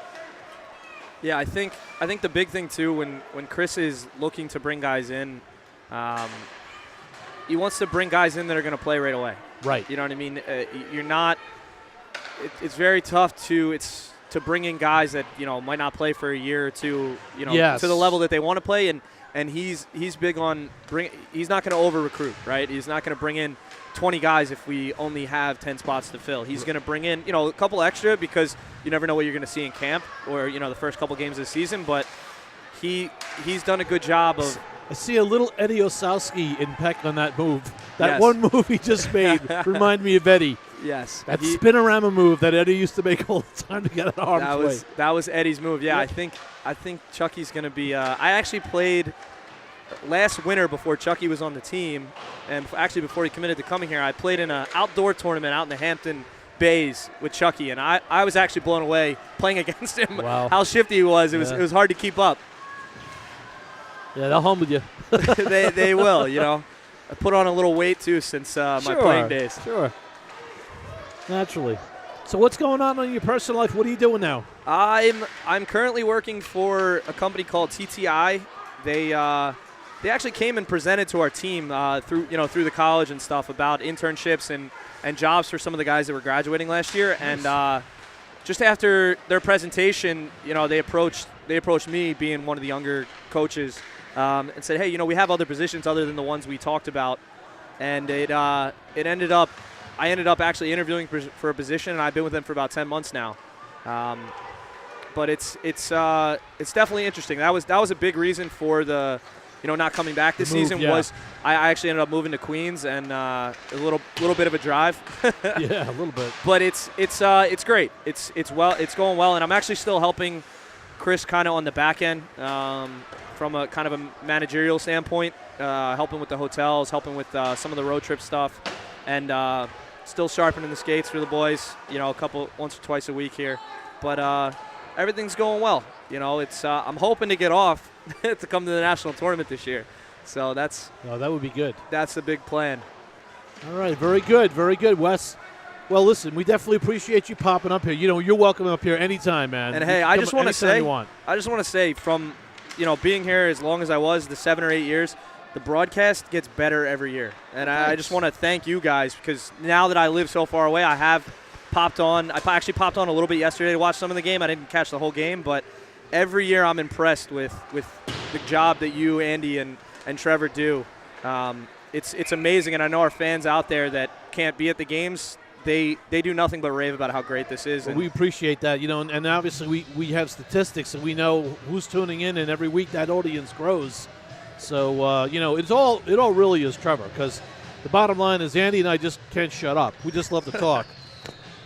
Yeah, I think the big thing too when Chris is looking to bring guys in, he wants to bring guys in that are going to play right away. Right. You know what I mean? You're not. It's very tough to bring in guys that might not play for a year or two. Yes. To the level that they want to play, and he's big on he's not going to over recruit, right? He's not going to bring in 20 guys if we only have 10 spots to fill. He's going to bring in a couple extra because you never know what you're going to see in camp or the first couple games of the season. But he's done a good job of. I see a little Eddie Osowski in Peck on that move. That Yes. one move he just made reminded me of Eddie. Yes. That spinorama move that Eddie used to make all the time to get out of harm's way. That was Eddie's move. Yeah, Yep. I think Chucky's going to be. I actually played last winter before Chucky was on the team, and actually before he committed to coming here, I played in an outdoor tournament out in the Hampton Bays with Chucky, and I was actually blown away playing against him. Wow. How shifty he was. It was hard to keep up. Yeah, they'll humble you. they will. I put on a little weight too since my playing days. Sure. Naturally. So what's going on in your personal life? What are you doing now? I'm currently working for a company called TTI. They actually came and presented to our team through the college and stuff about internships and jobs for some of the guys that were graduating last year. Nice. And just after their presentation, they approached me, being one of the younger coaches, and said, hey, we have other positions other than the ones we talked about. And it ended up. I ended up actually interviewing for a position, and I've been with them for about 10 months now. But it's definitely interesting. That was a big reason for the not coming back this season. Yeah. Was I actually ended up moving to Queens and a little bit of a drive. Yeah, a little bit. But it's great. It's going well, and I'm actually still helping Chris kind of on the back end from a kind of a managerial standpoint, helping with the hotels, helping with some of the road trip stuff, and still sharpening the skates for the boys. Once or twice a week here, but everything's going well. I'm hoping to get off to come to the national tournament this year, so that would be good. That's the big plan. All right, very good, Wes. Well, listen, we definitely appreciate you popping up here. You're welcome up here anytime, man. And hey, I just want to say, from being here as long as I was, the 7 or 8 years, the broadcast gets better every year. And I just want to thank you guys, because now that I live so far away, I have popped on. I actually popped on a little bit yesterday to watch some of the game. I didn't catch the whole game, but every year I'm impressed with the job that you, Andy, and Trevor do. it's amazing, and I know our fans out there that can't be at the games, they do nothing but rave about how great this is. Well, we appreciate that, and obviously we have statistics and we know who's tuning in, and every week that audience grows. So it all really is Trevor, because the bottom line is Andy and I just can't shut up. We just love to talk,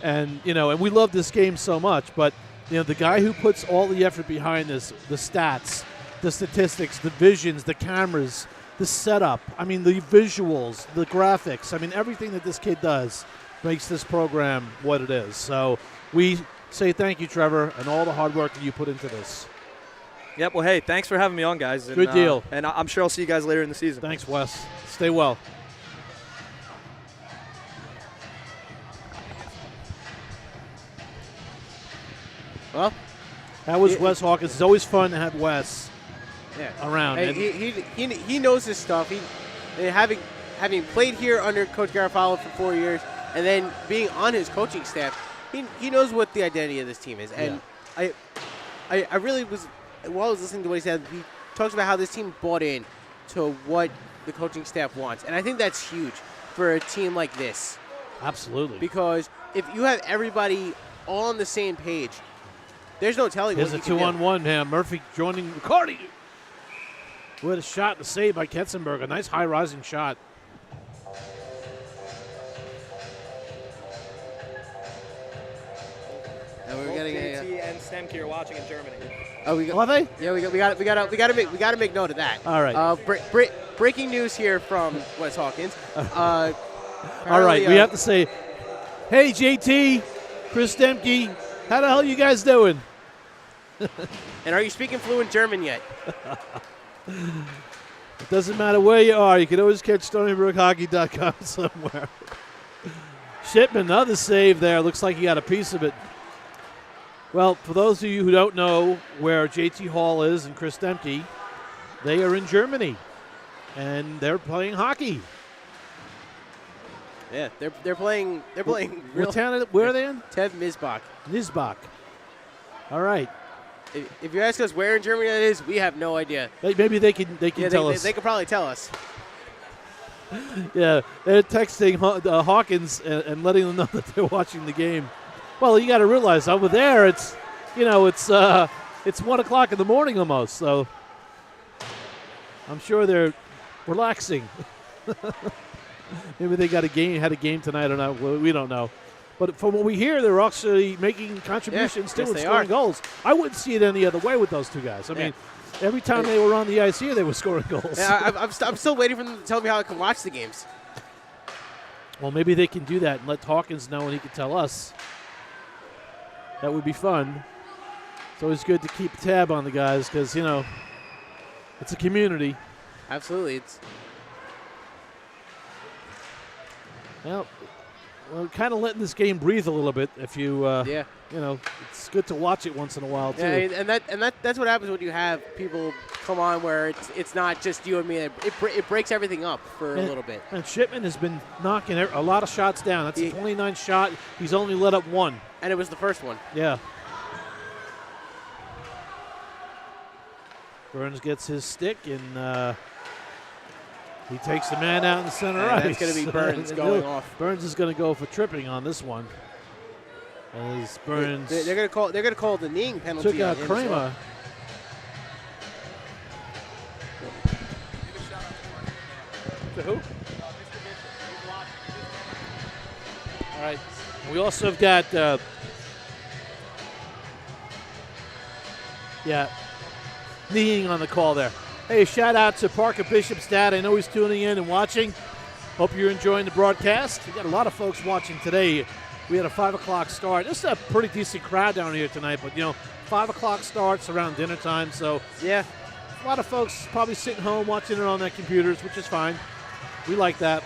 and and we love this game so much. But the guy who puts all the effort behind this, the stats, the statistics, the visions, the cameras, the setup, the visuals, the graphics, everything that this kid does makes this program what it is. So we say thank you, Trevor, and all the hard work that you put into this. Yep, well, hey, thanks for having me on, guys. Good deal. And I'm sure I'll see you guys later in the season. Thanks, Wes. Stay well. Well, that was Wes Hawkins. It's always fun to have Wes around. Hey, he knows his stuff. Having played here under Coach Garofalo for 4 years, and then being on his coaching staff, he knows what the identity of this team is. And I really was, while I was listening to what he said, he talks about how this team bought in to what the coaching staff wants, and I think that's huge for a team like this. Absolutely. Because if you have everybody all on the same page, there's no telling what you can do. There's a 2-on-1 now. Murphy joining Riccardi with a shot to save by Ketzenberg. A nice high-rising shot. And we're getting JT and Stemke are watching in Germany. Oh, Are they? Yeah, we got to make note of that. All right. Breaking news here from Wes Hawkins. All right, we have to say, hey, JT, Chris Stemke, how the hell you guys doing? And are you speaking fluent German yet? It doesn't matter where you are. You can always catch StonybrookHockey.com somewhere. Shipman, another save there. Looks like he got a piece of it. Well, for those of you who don't know where JT Hall is and Chris Stemke, they are in Germany, and they're playing hockey. Yeah, they're playing. What town? Where are they in? Tev Misbach. Nisbach. All right. If you ask us where in Germany that is, we have no idea. Maybe they can tell us. They could probably tell us. Yeah, they're texting Hawkins and letting them know that they're watching the game. Well, you got to realize over there, it's 1 o'clock in the morning almost. So I'm sure they're relaxing. Maybe they had a game tonight or not. We don't know. But from what we hear, they're actually making contributions too and scoring goals. I wouldn't see it any other way with those two guys. I mean, every time they were on the ice here, they were scoring goals. Yeah, I'm still waiting for them to tell me how I can watch the games. Well, maybe they can do that and let Hawkins know and he can tell us. That would be fun. It's always good to keep tab on the guys because, it's a community. Absolutely. Well, we're kind of letting this game breathe a little bit. If you, it's good to watch it once in a while too. Yeah, and that's what happens when you have people come on where it's not just you and me. It breaks everything up for a little bit. And Shipman has been knocking a lot of shots down. That's a 29th shot. He's only let up one. And it was the first one. Yeah. Burns gets his stick and. He takes the man out in the center ice. That's going to be Burns going off. Burns is going to go for tripping on this one. As Burns, they're going to call the kneeing penalty. Took out Kramer. To who? All right. We also have got. Kneeing on the call there. Hey, shout out to Parker Bishop's dad. I know he's tuning in and watching. Hope you're enjoying the broadcast. We got a lot of folks watching today. We had a 5 o'clock start. This is a pretty decent crowd down here tonight, but 5 o'clock starts around dinner time, so yeah, a lot of folks probably sitting home watching it on their computers, which is fine. We like that.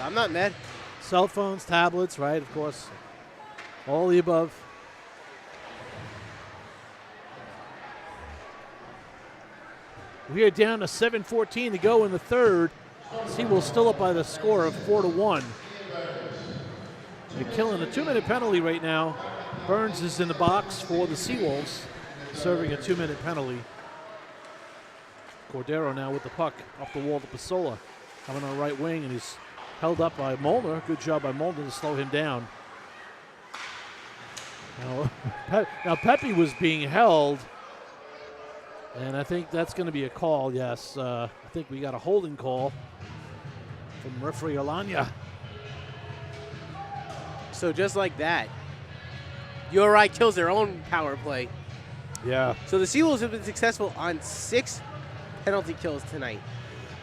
I'm not mad. Cell phones, tablets, right? Of course, all the above. We are down to 7:14 to go in the third. Seawolves still up by the score of 4-1. They're killing a 2-minute penalty right now. Burns is in the box for the Seawolves, serving a 2-minute penalty. Cordero now with the puck off the wall to Pasola. coming on the right wing, and he's held up by Molnar. Good job by Molnar to slow him down. Now Pepe was being held, and I think that's going to be a call, yes. I think we got a holding call from referee Alanya. So just like that, URI kills their own power play. Yeah. So the Seawolves have been successful on 6 penalty kills tonight.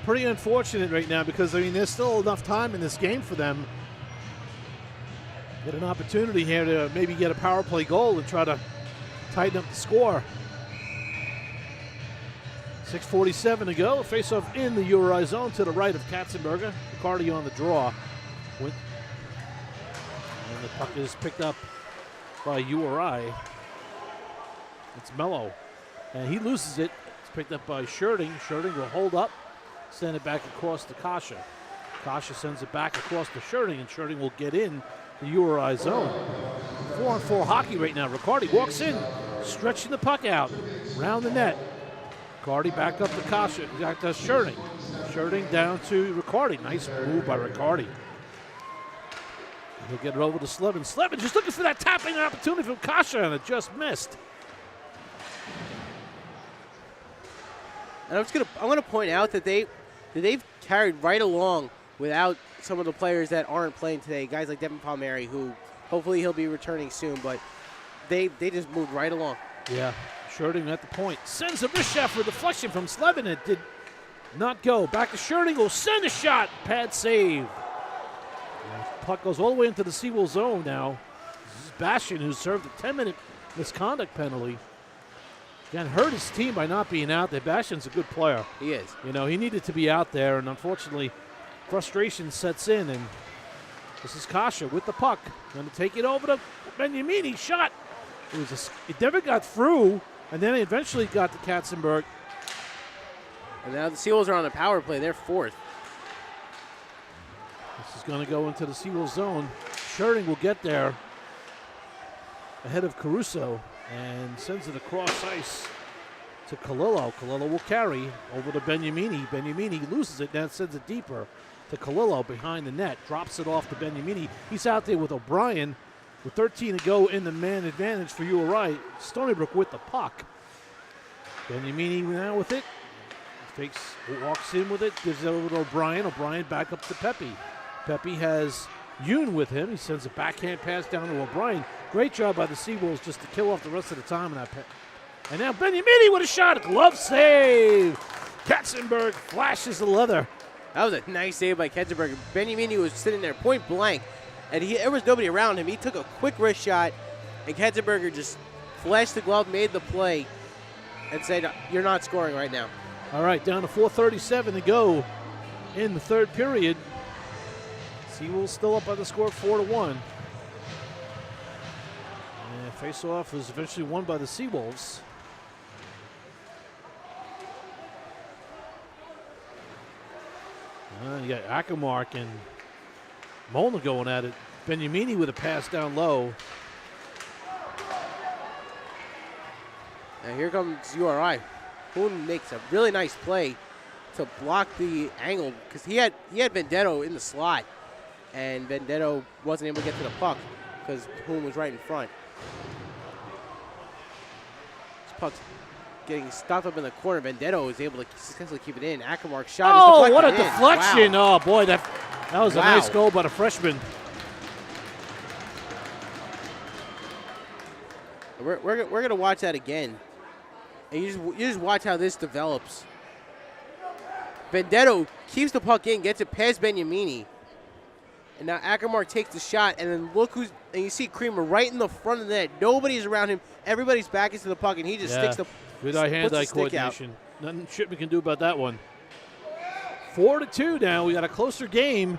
Pretty unfortunate right now because, I mean, there's still enough time in this game for them. Get an opportunity here to maybe get a power play goal and try to tighten up the score. 6:47 to go. Face-off in the URI zone to the right of Katzenberger. Riccardi on the draw. And the puck is picked up by URI. It's Mello. And he loses it. It's picked up by Scherding. Scherding will hold up, send it back across to Kasha. Kasha sends it back across to Scherding, and Scherding will get in the URI zone. 4-on-4 hockey right now. Riccardi walks in, stretching the puck out, round the net. Riccardi back up to Kasha, back to Scherding. Scherding down to Riccardi. Nice move by Riccardi. He'll get it over to Slevin. Slevin just looking for that tapping opportunity from Kasha, and it just missed. And I'm gonna point out that they've carried right along without some of the players that aren't playing today. Guys like Devin Palmieri, who hopefully he'll be returning soon, but they just moved right along. Yeah, Scherding at the point. Sends a wrist shot for deflection from Slevin. It did not go. Back to Scherding. Will send a shot. Pad save. Puck goes all the way into the Seawolf zone now. This is Bastian, who served a 10-minute misconduct penalty. Again, hurt his team by not being out there. Bastian's a good player. He is. You know, he needed to be out there, and unfortunately, frustration sets in, and this is Kasha with the puck. Going to take it over to Benyamini. Shot. It never got through, and then it eventually got to Katzenberg. And now the Seawolves are on the power play. They're 4th. This is going to go into the Seawolf zone. Scherding will get there ahead of Caruso and sends it across ice to Kalillo. Kalillo will carry over to Benyamini. Benyamini loses it, now sends it deeper to Kalillo behind the net. Drops it off to Benyamini. He's out there with O'Brien with 13 to go in the man advantage for URI. Stony Brook with the puck. Benyamini now with it. Walks in with it, gives it over to O'Brien. O'Brien back up to Pepe. Pepe has Yoon with him. He sends a backhand pass down to O'Brien. Great job by the Seawolves just to kill off the rest of the time in that pass. And now Benyamini with a shot. Glove save. Katzenberg flashes the leather. That was a nice save by Katzenberg. Benyamini was sitting there point blank, and there was nobody around him. He took a quick wrist shot, and Katzenberger just flashed the glove, made the play, and said, "You're not scoring right now." All right, down to 4:37 to go in the third period. Seawolves still up by the score 4-1. And face-off was eventually won by the Seawolves. You got Akamark and Molnar going at it. Benyamini with a pass down low. And here comes URI. Hoon makes a really nice play to block the angle because he had Vendetto in the slot, and Vendetto wasn't able to get to the puck because Hoon was right in front. This puck's getting stopped up in the corner. Vendetto was able to successfully keep it in. Akamark's shot is deflected what a in. deflection. Wow. Oh, boy, that was a nice goal by the freshman. We're going to watch that again. And you just watch how this develops. Vendetto keeps the puck in, gets it past Benyamini. And now Akamark takes the shot, and then and you see Creamer right in the front of the net. Nobody's around him. Everybody's back into the puck, and he just sticks the good eye-hand-eye coordination. Nothing Shipman can do about that one. 4-2 now. We got a closer game.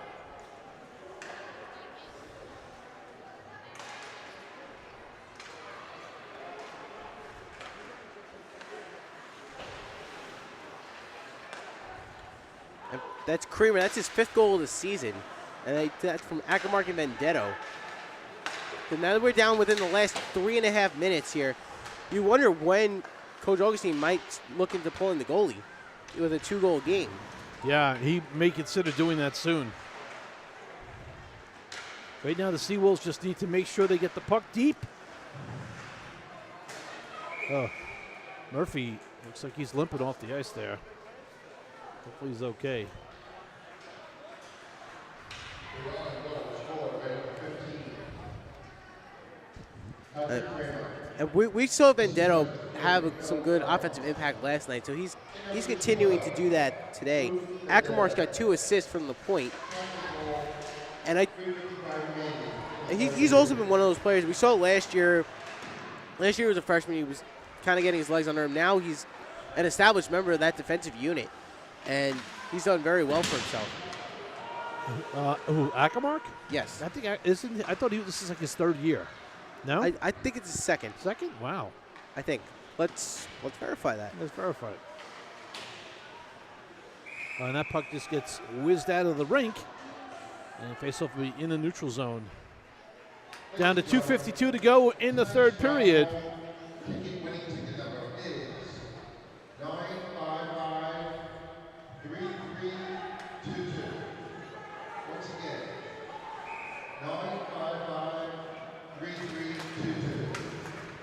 That's Creamer. That's his 5th goal of the season. And that's from Akamark and Vendetto. But now that we're down within the last 3.5 minutes here, you wonder when Coach Augustine might look into pulling the goalie with a 2-goal game. Yeah, he may consider doing that soon. Right now, the Seawolves just need to make sure they get the puck deep. Oh, Murphy looks like he's limping off the ice there. Hopefully he's okay. And we saw Vendetto have some good offensive impact last night, so he's continuing to do that today. Akamar's got 2 assists from the point, and he's also been one of those players we saw last year. Last year was a freshman; he was kind of getting his legs under him. Now he's an established member of that defensive unit, and he's done very well for himself. Who, Akamark? Yes, I think I thought this is like his 3rd year. No, I think it's his second. Second? Wow. I think. Let's verify that. Let's verify it. And that puck just gets whizzed out of the rink, and face-off will be in the neutral zone. Down to 2:52 to go in the 3rd period.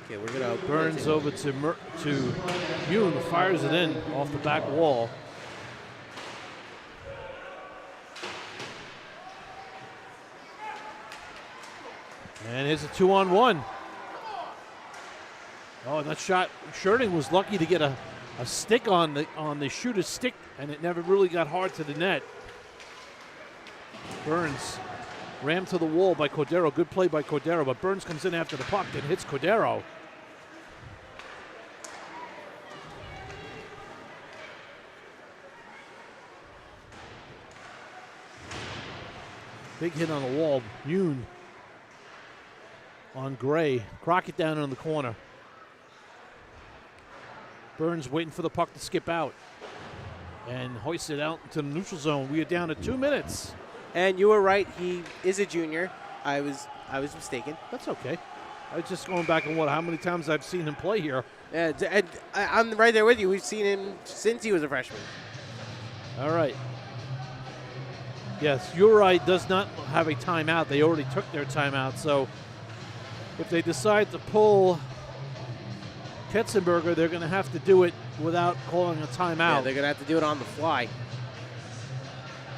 Okay, we're gonna Burns over to Yoon, fires it in off the back wall. And here's a 2-on-1. Oh, and that shot, Sherding was lucky to get a stick on the shooter's stick, and it never really got hard to the net. Burns rammed to the wall by Cordero. Good play by Cordero, but Burns comes in after the puck and hits Cordero. Big hit on the wall. Yoon on Gray. Crockett down in the corner. Burns waiting for the puck to skip out and hoists it out into the neutral zone. We are down to 2 minutes. And you were right. He is a junior. I was mistaken. That's okay. I was just going back on how many times I've seen him play here. Yeah, and I'm right there with you. We've seen him since he was a freshman. All right. Yes, URI does not have a timeout. They already took their timeout. So if they decide to pull Ketzenberger, they're going to have to do it without calling a timeout. Yeah, they're going to have to do it on the fly.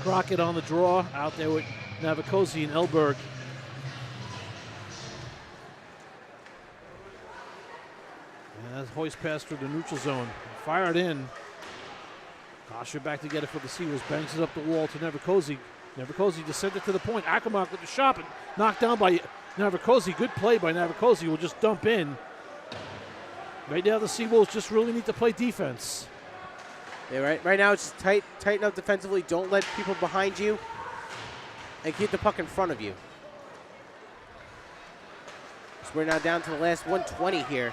Crockett on the draw, out there with Navikosi and Elberg. And that's hoist pass through the neutral zone. Fired in. Kosher back to get it for the Seawolves. Bangs it up the wall to Navikosi. Navikosi just sent it to the point. Akamark with the shot, and knocked down by Navikosi. Good play by Navikosi. Will just dump in. Right now, the Seawolves just really need to play defense. Yeah, right now it's just tighten up defensively. Don't let people behind you, and keep the puck in front of you. So we're now down to the last 120 here.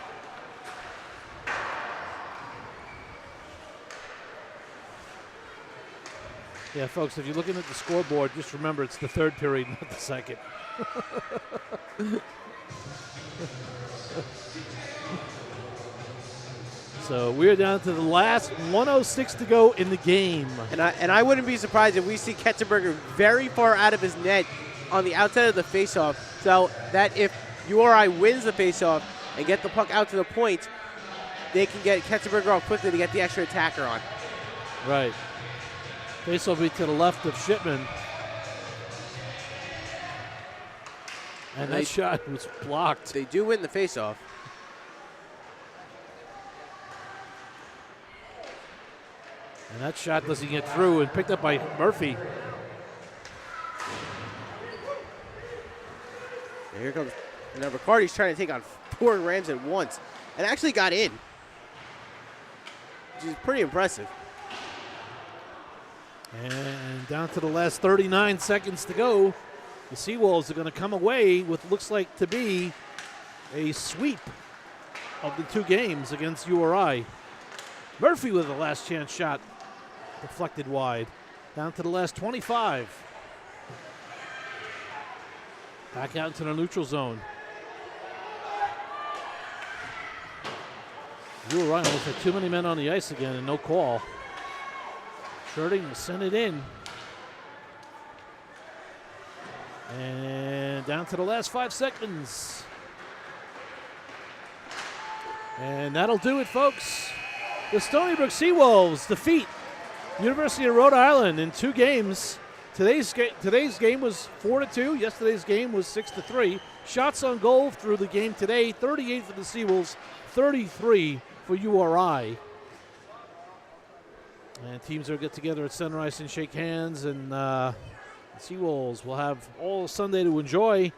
Yeah, folks, if you're looking at the scoreboard, just remember it's the 3rd period, not the 2nd. So we're down to the last 1:06 to go in the game. And I wouldn't be surprised if we see Ketzenberger very far out of his net on the outside of the faceoff, so that if URI wins the faceoff and get the puck out to the point, they can get Ketzenberger off quickly to get the extra attacker on. Right. Face will be to the left of Shipman. And that shot was blocked. They do win the faceoff. And that shot doesn't get through and picked up by Murphy. And here comes, now Riccardi's trying to take on 4 Rams at once and actually got in, which is pretty impressive. And down to the last 39 seconds to go. The Seawolves are going to come away with looks like to be a sweep of the 2 games against URI. Murphy with a last chance shot. Deflected wide. Down to the last 25. Back out into the neutral zone. URI almost had too many men on the ice again and no call. Shirting will send it in. And down to the last 5 seconds. And that'll do it, folks. The Stony Brook Seawolves defeat University of Rhode Island in 2 games. Today's game was 4-2. Yesterday's game was 6-3. Shots on goal through the game today: 38 for the Seawolves, 33 for URI. And teams will get together at center ice and shake hands, and the Seawolves will have all Sunday to enjoy.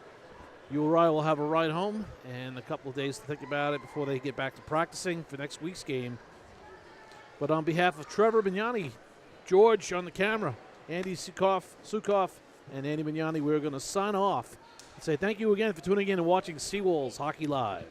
URI will have a ride home and a couple of days to think about it before they get back to practicing for next week's game. But on behalf of Trevor Bignani, George on the camera, Andy Sukoff, and Andy Bignani, we're going to sign off and say thank you again for tuning in and watching Seawolves Hockey Live.